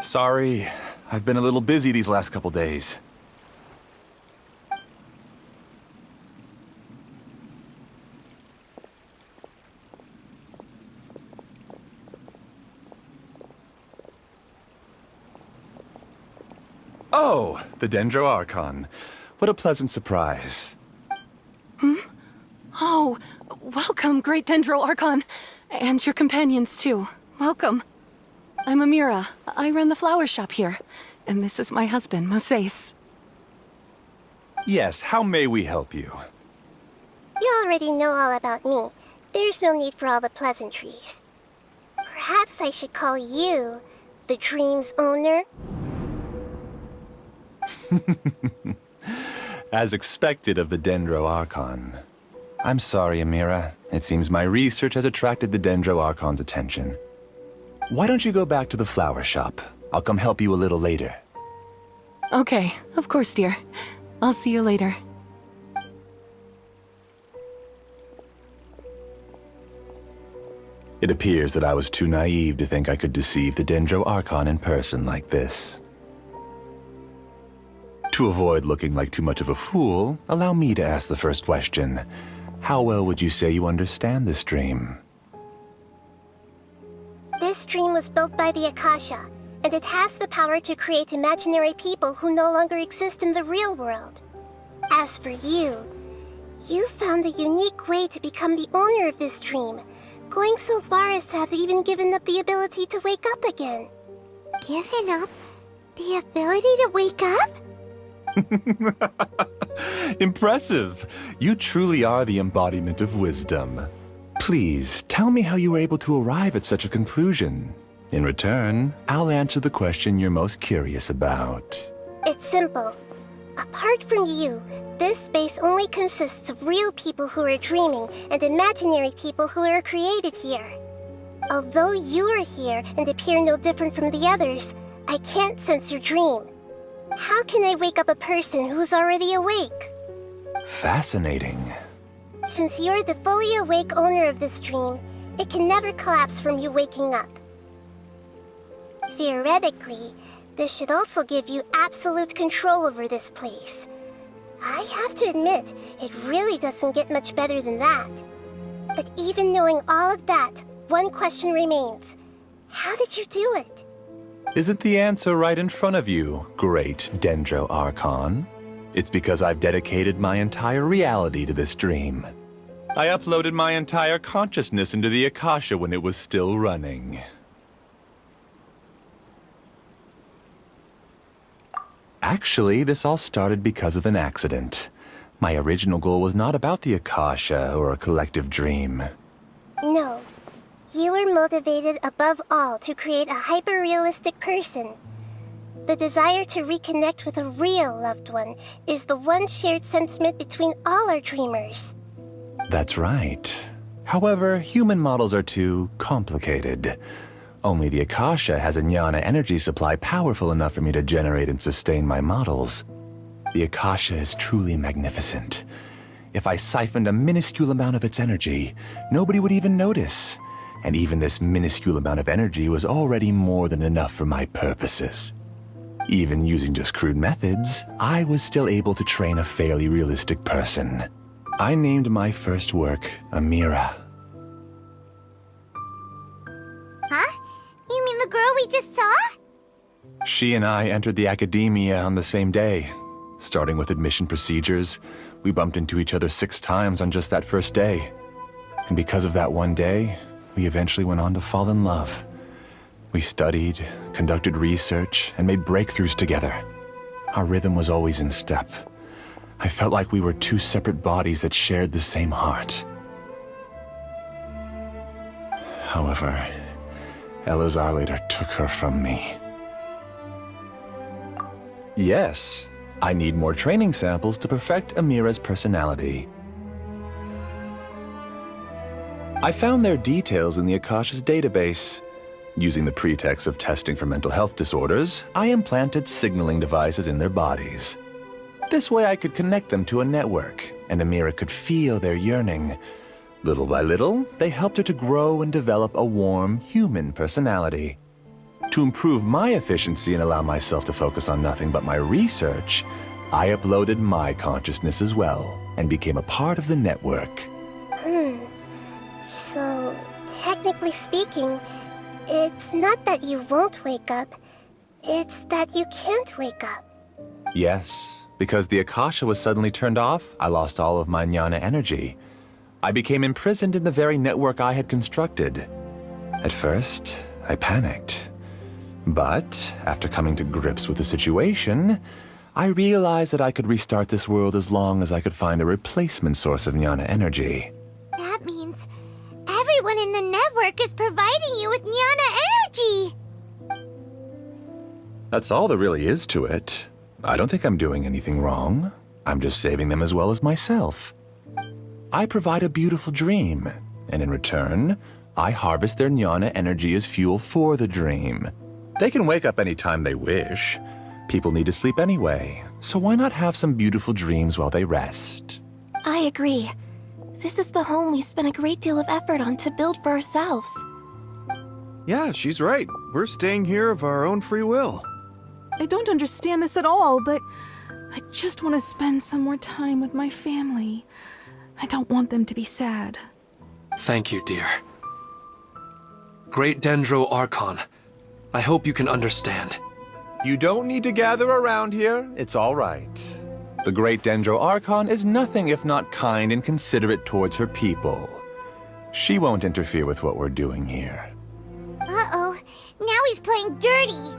Sorry, I've been a little busy these last couple days. Oh, the Dendro Archon. What a pleasant surprise. Oh, welcome, Great Dendro Archon. And your companions, too. Welcome. I'm Amira. I run the flower shop here. And this is my husband, Moses. Yes, how may we help you? You already know all about me. There's no need for all the pleasantries. Perhaps I should call you the dream's owner? As expected of the Dendro Archon. I'm sorry, Amira. It seems my research has attracted the Dendro Archon's attention. Why don't you go back to the flower shop? I'll come help you a little later. Okay, of course, dear. I'll see you later. It appears that I was too naive to think I could deceive the Dendro Archon in person like this. To avoid looking like too much of a fool, allow me to ask the first question. How well would you say you understand this dream? This dream was built by the Akasha, and it has the power to create imaginary people who no longer exist in the real world. As for you, you found a unique way to become the owner of this dream, going so far as to have even given up the ability to wake up again. Given up the ability to wake up? Impressive! You truly are the embodiment of wisdom. Please, tell me how you were able to arrive at such a conclusion. In return, I'll answer the question you're most curious about. It's simple. Apart from you, this space only consists of real people who are dreaming and imaginary people who are created here. Although you are here and appear no different from the others, I can't sense your dream. How can I wake up a person who's already awake? Fascinating. Since you're the fully awake owner of this dream, it can never collapse from you waking up. Theoretically, this should also give you absolute control over this place. I have to admit, it really doesn't get much better than that. But even knowing all of that, one question remains. How did you do it? Isn't the answer right in front of you, Great Dendro Archon? It's because I've dedicated my entire reality to this dream. I uploaded my entire consciousness into the Akasha when it was still running. Actually, this all started because of an accident. My original goal was not about the Akasha or a collective dream. No. You were motivated above all to create a hyper-realistic person. The desire to reconnect with a real loved one is the one shared sentiment between all our dreamers. That's right. However, human models are too complicated. Only the Akasha has a jnana energy supply powerful enough for me to generate and sustain my models. The Akasha is truly magnificent. If I siphoned a minuscule amount of its energy, nobody would even notice. And even this minuscule amount of energy was already more than enough for my purposes. Even using just crude methods, I was still able to train a fairly realistic person. I named my first work Amira. Huh? You mean the girl we just saw? She and I entered the academia on the same day. Starting with admission procedures, we bumped into each other 6 times on just that first day. And because of that one day, we eventually went on to fall in love. We studied, conducted research, and made breakthroughs together. Our rhythm was always in step. I felt like we were two separate bodies that shared the same heart. However, Elazar later took her from me. Yes, I need more training samples to perfect Amira's personality. I found their details in the Akasha's database. Using the pretext of testing for mental health disorders, I implanted signaling devices in their bodies. This way I could connect them to a network, and Amira could feel their yearning. Little by little, they helped her to grow and develop a warm, human personality. To improve my efficiency and allow myself to focus on nothing but my research, I uploaded my consciousness as well, and became a part of the network. So, technically speaking, it's not that you won't wake up, it's that you can't wake up. Yes, because the Akasha was suddenly turned off, I lost all of my jnana energy. I became imprisoned in the very network I had constructed. At first, I panicked. But, after coming to grips with the situation, I realized that I could restart this world as long as I could find a replacement source of jnana energy. That means everyone in the network is providing you with jnana energy! That's all there really is to it. I don't think I'm doing anything wrong. I'm just saving them as well as myself. I provide a beautiful dream, and in return, I harvest their jnana energy as fuel for the dream. They can wake up any time they wish. People need to sleep anyway, so why not have some beautiful dreams while they rest? I agree. This is the home we spent a great deal of effort on to build for ourselves. Yeah, she's right. We're staying here of our own free will. I don't understand this at all, but I just want to spend some more time with my family. I don't want them to be sad. Thank you, dear. Great Dendro Archon, I hope you can understand. You don't need to gather around here. It's all right. The Great Dendro Archon is nothing if not kind and considerate towards her people. She won't interfere with what we're doing here. Uh-oh, now he's playing dirty!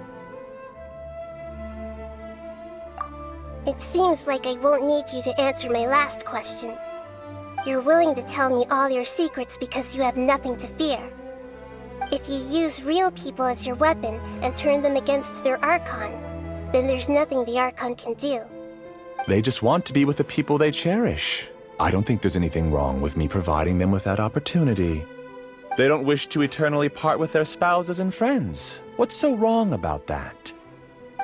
It seems like I won't need you to answer my last question. You're willing to tell me all your secrets because you have nothing to fear. If you use real people as your weapon and turn them against their Archon, then there's nothing the Archon can do. They just want to be with the people they cherish. I don't think there's anything wrong with me providing them with that opportunity. They don't wish to eternally part with their spouses and friends. What's so wrong about that?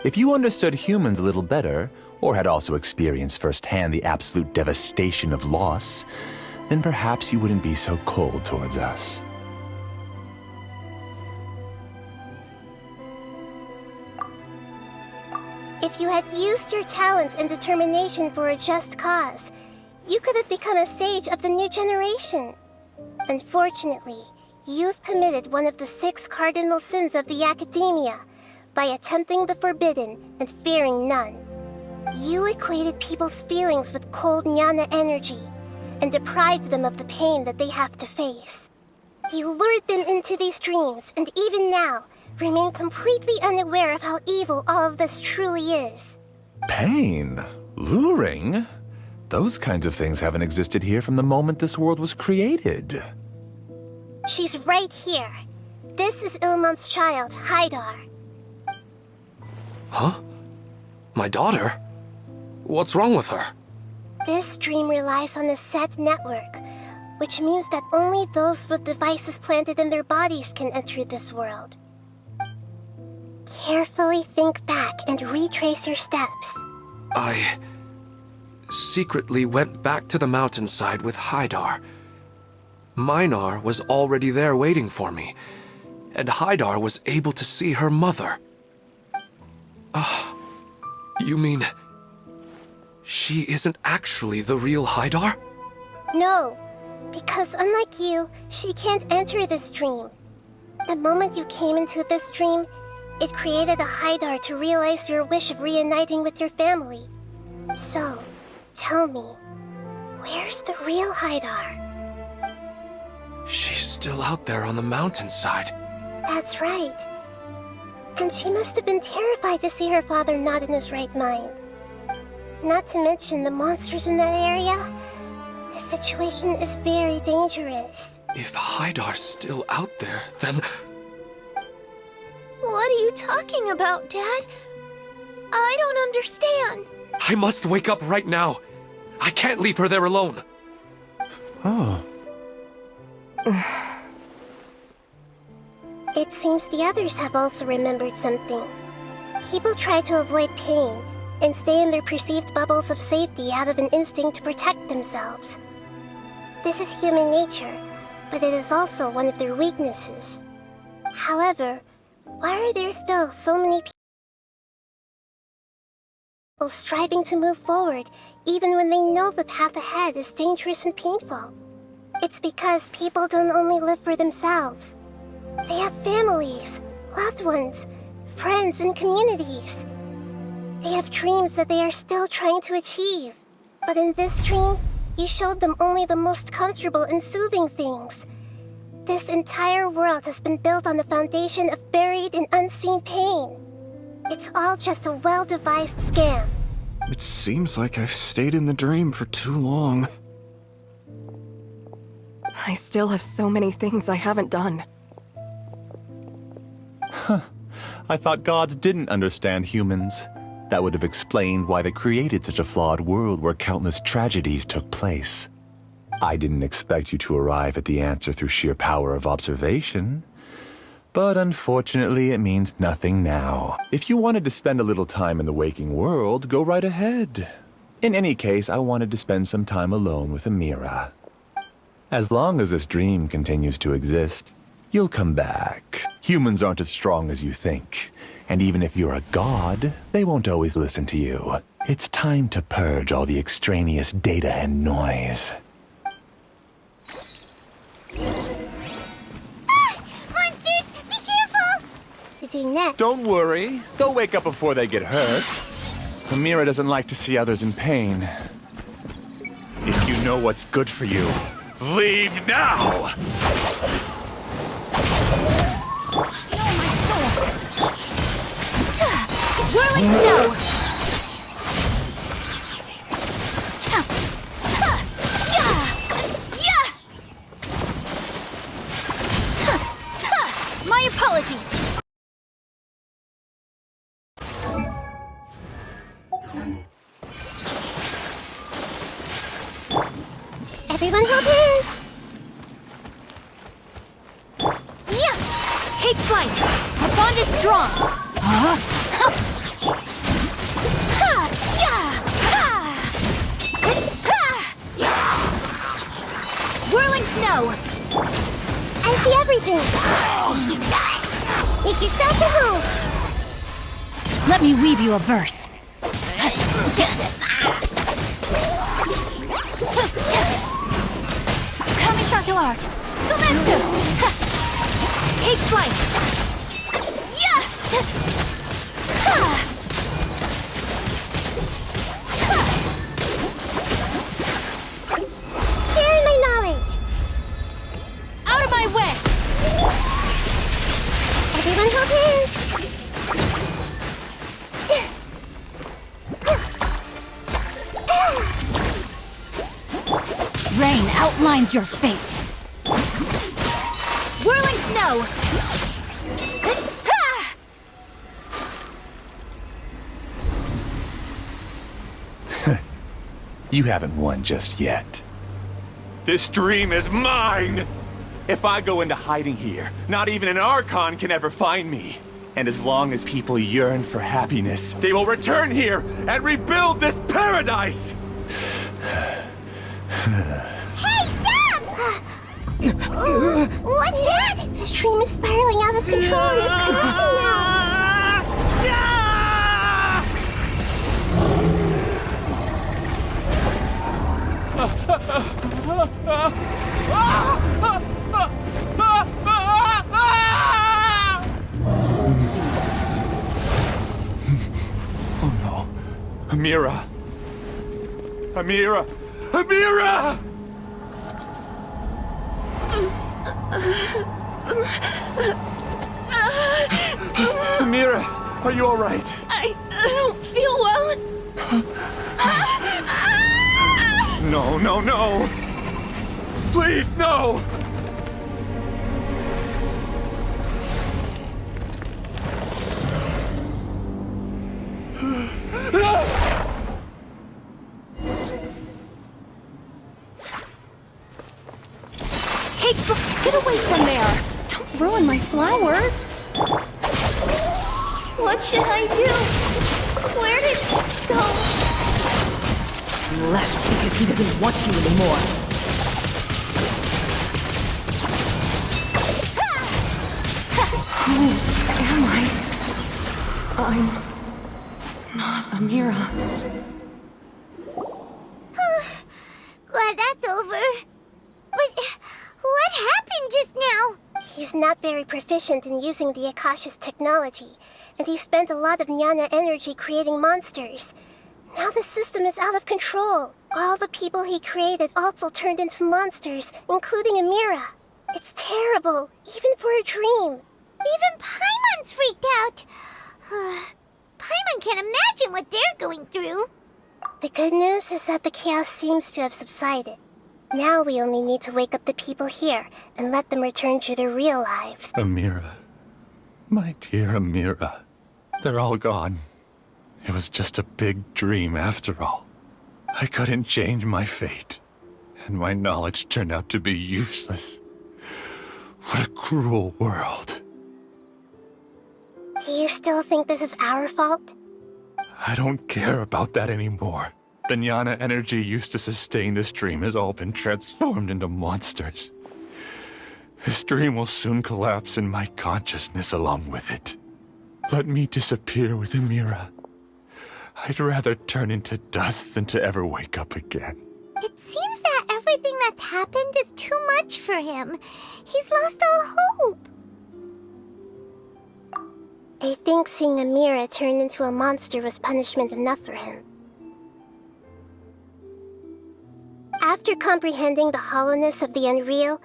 If you understood humans a little better, or had also experienced firsthand the absolute devastation of loss, then perhaps you wouldn't be so cold towards us. If you had used your talents and determination for a just cause, you could have become a sage of the new generation. Unfortunately, you've committed one of the 6 cardinal sins of the Academia by attempting the forbidden and fearing none. You equated people's feelings with cold jnana energy and deprived them of the pain that they have to face. You lured them into these dreams, and even now, remain completely unaware of how evil all of this truly is. Pain? Luring? Those kinds of things haven't existed here from the moment this world was created. She's right here. This is Ilmon's child, Haidar. Huh? My daughter? What's wrong with her? This dream relies on a set network, which means that only those with devices planted in their bodies can enter this world. Carefully think back and retrace your steps. I secretly went back to the mountainside with Haidar. Minar was already there waiting for me, and Haidar was able to see her mother. You mean she isn't actually the real Haidar? No, because unlike you, she can't enter this dream. The moment you came into this dream, it created a Haidar to realize your wish of reuniting with your family. So, tell me, where's the real Haidar? She's still out there on the mountainside. That's right. And she must have been terrified to see her father not in his right mind. Not to mention the monsters in that area. The situation is very dangerous. If Hydar's still out there, then... What are you talking about, Dad? I don't understand. I must wake up right now. I can't leave her there alone. Oh. It seems the others have also remembered something. People try to avoid pain and stay in their perceived bubbles of safety out of an instinct to protect themselves. This is human nature, but it is also one of their weaknesses. However, why are there still so many people striving to move forward even when they know the path ahead is dangerous and painful? It's because people don't only live for themselves. They have families, loved ones, friends, and communities. They have dreams that they are still trying to achieve. But in this dream, you showed them only the most comfortable and soothing things. This entire world has been built on the foundation of buried and unseen pain. It's all just a well-devised scam. It seems like I've stayed in the dream for too long. I still have so many things I haven't done. I thought gods didn't understand humans. That would have explained why they created such a flawed world where countless tragedies took place. I didn't expect you to arrive at the answer through sheer power of observation. But unfortunately, it means nothing now. If you wanted to spend a little time in the waking world, go right ahead. In any case, I wanted to spend some time alone with Amira. As long as this dream continues to exist, you'll come back. Humans aren't as strong as you think. And even if you're a god, they won't always listen to you. It's time to purge all the extraneous data and noise. Monsters, be careful! You're doing that. Don't worry. They'll wake up before they get hurt. Amira doesn't like to see others in pain. If you know what's good for you, leave now! Whirling snow! My apologies! Everyone hold hands! Yeah! Take flight! Our bond is strong! Whirling snow! I see everything! Make yourself at home! Let me weave you a verse. Kamisato art! Sumetsu! Take flight! Sharing my knowledge! Out of my way! Everyone hold hands! Rain outlines your fate. Whirling snow! You haven't won just yet. This dream is mine! If I go into hiding here, not even an Archon can ever find me. And as long as people yearn for happiness, they will return here and rebuild this paradise! Hey, stop! What's that? The dream is spiraling out of control and is collapsing now. Oh no. Amira! Amira! Amira! Amira, are you alright? I don't feel well. No, no, no! Please, no! Get away from there! Don't ruin my flowers! What should I do? Where did he go? He left because he doesn't want you anymore. Who am I? I'm not Amira. Glad that's over. But what happened just now? He's not very proficient in using the Akasha's technology, and he spent a lot of jnana energy creating monsters. Now the system is out of control. All the people he created also turned into monsters, including Amira. It's terrible, even for a dream. Even Paimon's freaked out. Paimon can't imagine what they're going through. The good news is that the chaos seems to have subsided. Now we only need to wake up the people here and let them return to their real lives. Amira. My dear Amira. They're all gone. It was just a big dream after all. I couldn't change my fate, and my knowledge turned out to be useless. What a cruel world. Do you still think this is our fault? I don't care about that anymore. The jnana energy used to sustain this dream has all been transformed into monsters. This dream will soon collapse and my consciousness along with it. Let me disappear with Amira. I'd rather turn into dust than to ever wake up again. It seems that everything that's happened is too much for him. He's lost all hope. I think seeing Amira turn into a monster was punishment enough for him. After comprehending the hollowness of the unreal,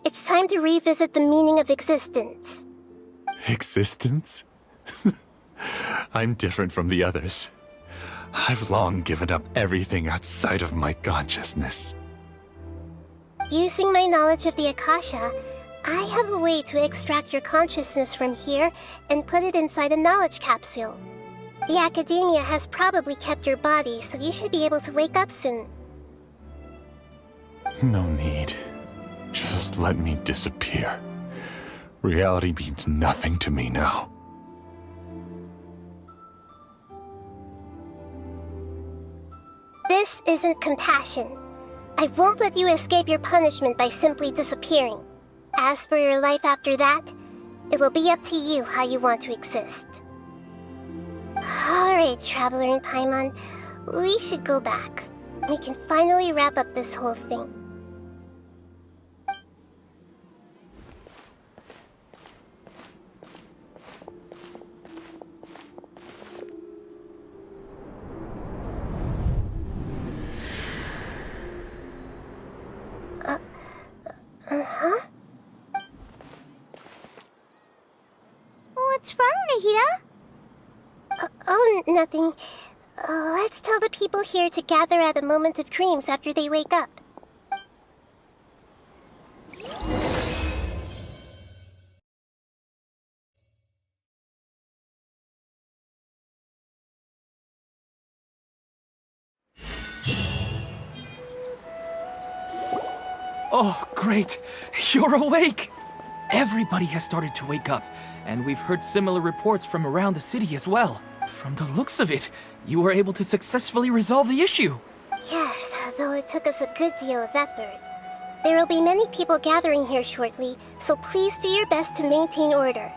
it's time to revisit the meaning of existence. Existence? I'm different from the others. I've long given up everything outside of my consciousness. Using my knowledge of the Akasha, I have a way to extract your consciousness from here and put it inside a knowledge capsule. The Academia has probably kept your body, so you should be able to wake up soon. No need. Just let me disappear. Reality means nothing to me now. This isn't compassion. I won't let you escape your punishment by simply disappearing. As for your life after that, it'll be up to you how you want to exist. Alright, Traveler and Paimon, we should go back. We can finally wrap up this whole thing. Uh-huh? What's wrong, Nahida? Oh, nothing. Let's tell the people here to gather at a moment of dreams after they wake up. Oh, great! You're awake! Everybody has started to wake up, and we've heard similar reports from around the city as well. From the looks of it, you were able to successfully resolve the issue. Yes, though it took us a good deal of effort. There will be many people gathering here shortly, so please do your best to maintain order.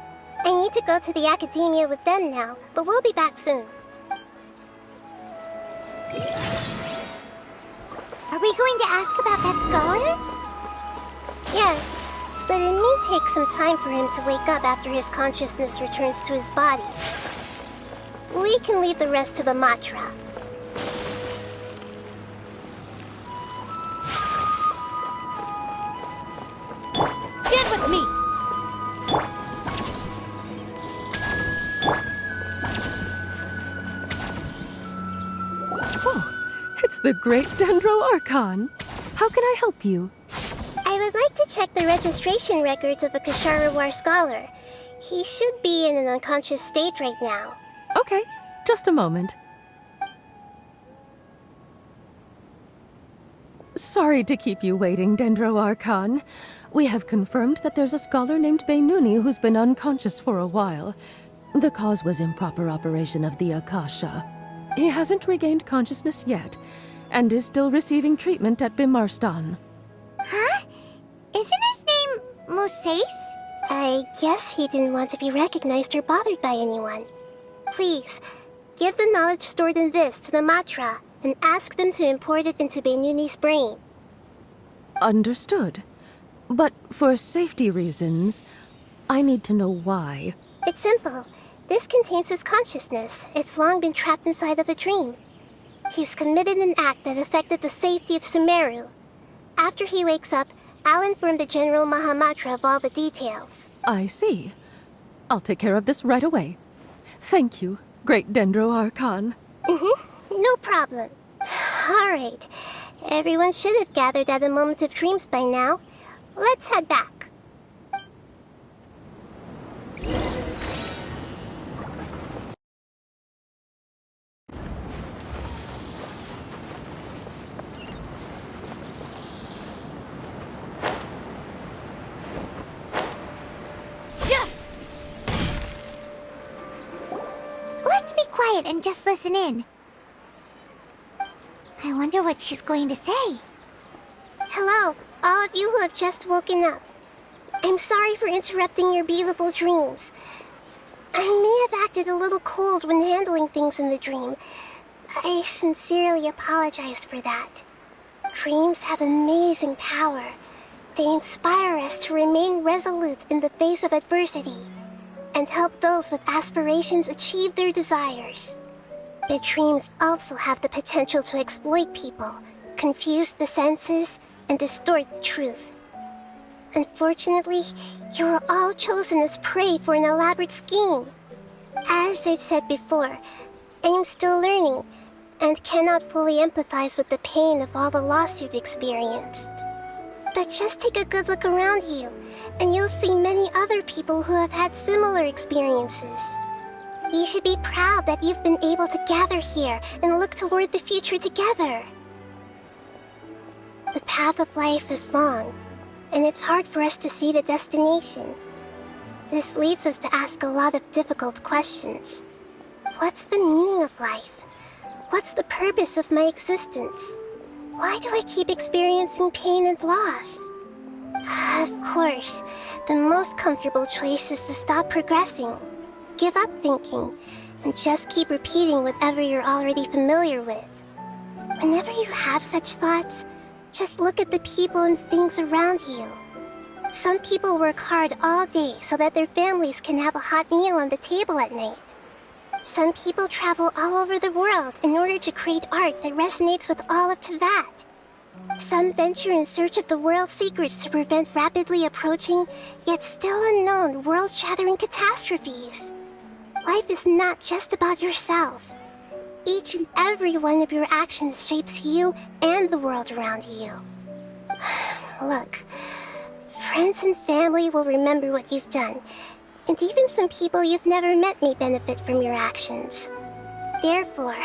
I need to go to the Academia with them now, but we'll be back soon. Are we going to ask about that scholar? Yes, but it may take some time for him to wake up after his consciousness returns to his body. We can leave the rest to the Matra. Stand with the great Dendro Archon. How can I help you? I would like to check the registration records of a Kasharawar scholar. He should be in an unconscious state right now. Okay, just a moment. Sorry to keep you waiting, Dendro Archon. We have confirmed that there's a scholar named Beinuni who's been unconscious for a while. The cause was improper operation of the Akasha. He hasn't regained consciousness yet, and is still receiving treatment at Bimarstan. Huh? Isn't his name Moses? I guess he didn't want to be recognized or bothered by anyone. Please, give the knowledge stored in this to the Matra, and ask them to import it into Beinuni's brain. Understood. But for safety reasons, I need to know why. It's simple. This contains his consciousness. It's long been trapped inside of a dream. He's committed an act that affected the safety of Sumeru. After he wakes up, I'll inform the General Mahamatra of all the details. I see. I'll take care of this right away. Thank you, great Dendro Archon. No problem. Alright. Everyone should have gathered at a moment of dreams by now. Let's head back. Let's be quiet and just listen in. I wonder what she's going to say. Hello, all of you who have just woken up. I'm sorry for interrupting your beautiful dreams. I may have acted a little cold when handling things in the dream. I sincerely apologize for that. Dreams have amazing power. They inspire us to remain resolute in the face of adversity, and help those with aspirations achieve their desires. But dreams also have the potential to exploit people, confuse the senses, and distort the truth. Unfortunately, you were all chosen as prey for an elaborate scheme. As I've said before, I am still learning, and cannot fully empathize with the pain of all the loss you've experienced. But just take a good look around you, and you'll see many other people who have had similar experiences. You should be proud that you've been able to gather here and look toward the future together. The path of life is long, and it's hard for us to see the destination. This leads us to ask a lot of difficult questions. What's the meaning of life? What's the purpose of my existence? Why do I keep experiencing pain and loss? Of course, the most comfortable choice is to stop progressing. Give up thinking, and just keep repeating whatever you're already familiar with. Whenever you have such thoughts, just look at the people and things around you. Some people work hard all day so that their families can have a hot meal on the table at night. Some people travel all over the world in order to create art that resonates with all of Teyvat. Some venture in search of the world's secrets to prevent rapidly approaching, yet still unknown, world-shattering catastrophes. Life is not just about yourself. Each and every one of your actions shapes you and the world around you. Look, friends and family will remember what you've done, and even some people you've never met may benefit from your actions. Therefore,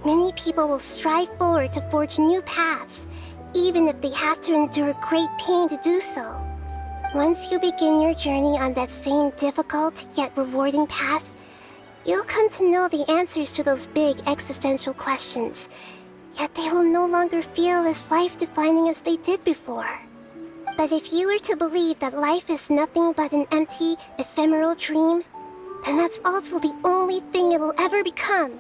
many people will strive forward to forge new paths, even if they have to endure great pain to do so. Once you begin your journey on that same difficult yet rewarding path, you'll come to know the answers to those big existential questions, yet they will no longer feel as life-defining as they did before. But if you were to believe that life is nothing but an empty, ephemeral dream, then that's also the only thing it'll ever become.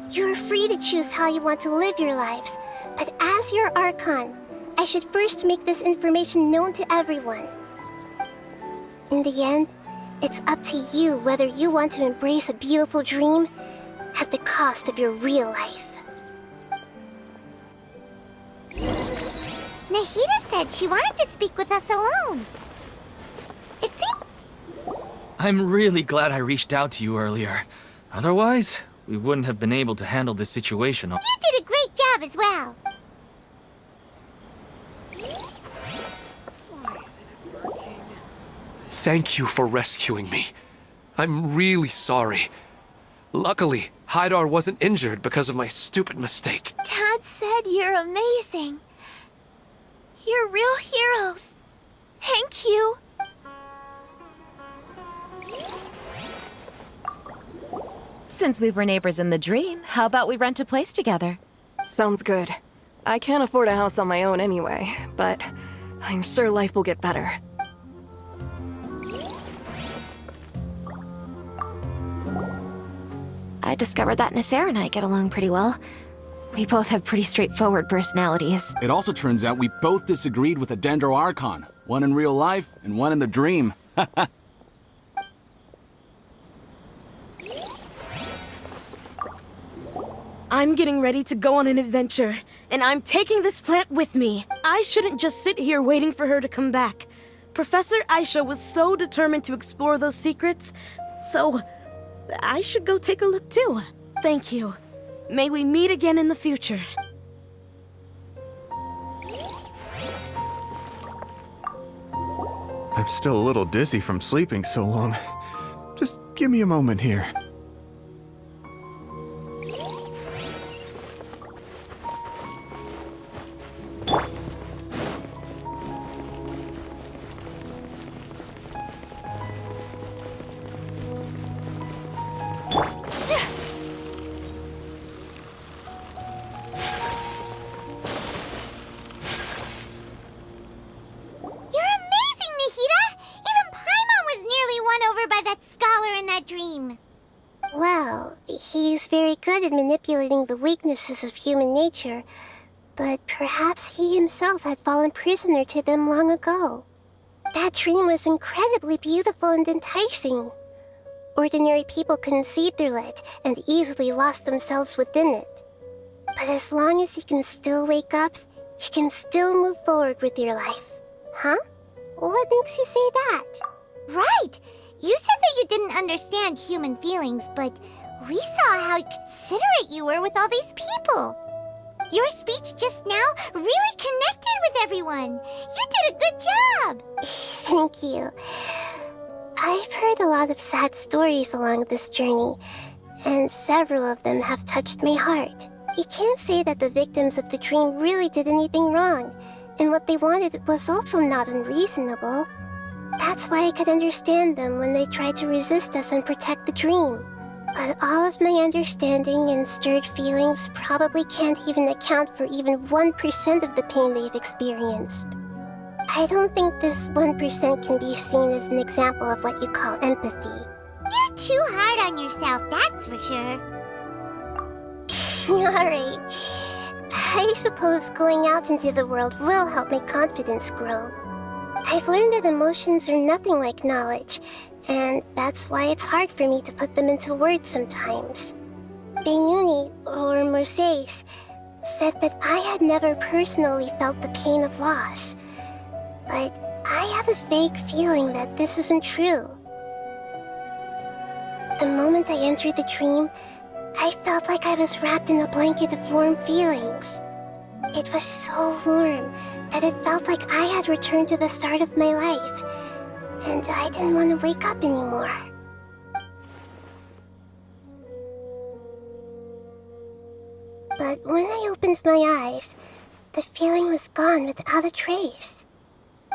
You're free to choose how you want to live your lives, but as your Archon, I should first make this information known to everyone. In the end, it's up to you whether you want to embrace a beautiful dream at the cost of your real life. Nahida said she wanted to speak with us alone. It seemed... I'm really glad I reached out to you earlier. Otherwise, we wouldn't have been able to handle this situation. You did a great job as well. Thank you for rescuing me. I'm really sorry. Luckily, Haidar wasn't injured because of my stupid mistake. Dad said you're amazing. You're real heroes. Thank you. Since we were neighbors in the dream, how about we rent a place together? Sounds good. I can't afford a house on my own anyway, but I'm sure life will get better. I discovered that Nasser and I get along pretty well. We both have pretty straightforward personalities. It also turns out we both disagreed with a Dendro Archon. One in real life, and one in the dream. I'm getting ready to go on an adventure, and I'm taking this plant with me. I shouldn't just sit here waiting for her to come back. Professor Aisha was so determined to explore those secrets, so I should go take a look too. Thank you. May we meet again in the future. I'm still a little dizzy from sleeping so long. Just give me a moment here. Well, he's very good at manipulating the weaknesses of human nature, but perhaps he himself had fallen prisoner to them long ago. That dream was incredibly beautiful and enticing. Ordinary people couldn't see through it and easily lost themselves within it. But as long as you can still wake up, you can still move forward with your life. Huh? What makes you say that? Right! You said that you didn't understand human feelings, but we saw how considerate you were with all these people. Your speech just now really connected with everyone. You did a good job! Thank you. I've heard a lot of sad stories along this journey, and several of them have touched my heart. You can't say that the victims of the dream really did anything wrong, and what they wanted was also not unreasonable. That's why I could understand them when they tried to resist us and protect the dream. But all of my understanding and stirred feelings probably can't even account for even 1% of the pain they've experienced. I don't think this 1% can be seen as an example of what you call empathy. You're too hard on yourself, that's for sure. Alright. I suppose going out into the world will help my confidence grow. I've learned that emotions are nothing like knowledge, and that's why it's hard for me to put them into words sometimes. Benyuni, or Moses, said that I had never personally felt the pain of loss. But I have a vague feeling that this isn't true. The moment I entered the dream, I felt like I was wrapped in a blanket of warm feelings. It was so warm that it felt like I had returned to the start of my life, and I didn't want to wake up anymore. But when I opened my eyes, the feeling was gone without a trace.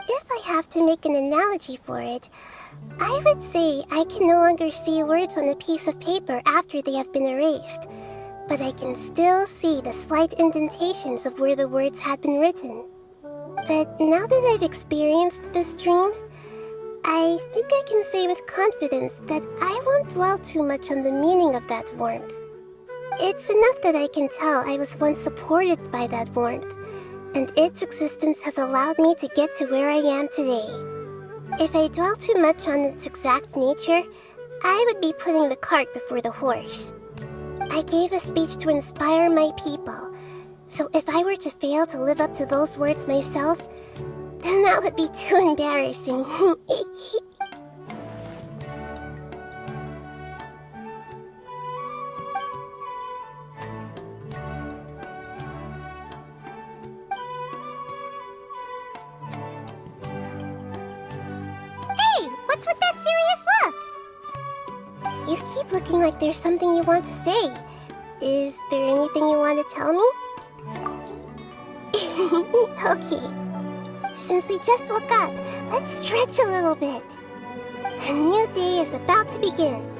If I have to make an analogy for it, I would say I can no longer see words on a piece of paper after they have been erased, but I can still see the slight indentations of where the words had been written. But now that I've experienced this dream, I think I can say with confidence that I won't dwell too much on the meaning of that warmth. It's enough that I can tell I was once supported by that warmth, and its existence has allowed me to get to where I am today. If I dwell too much on its exact nature, I would be putting the cart before the horse. I gave a speech to inspire my people, so if I were to fail to live up to those words myself, then that would be too embarrassing. What's with that serious look? You keep looking like there's something you want to say. Is there anything you want to tell me? Okay. Since we just woke up, let's stretch a little bit. A new day is about to begin.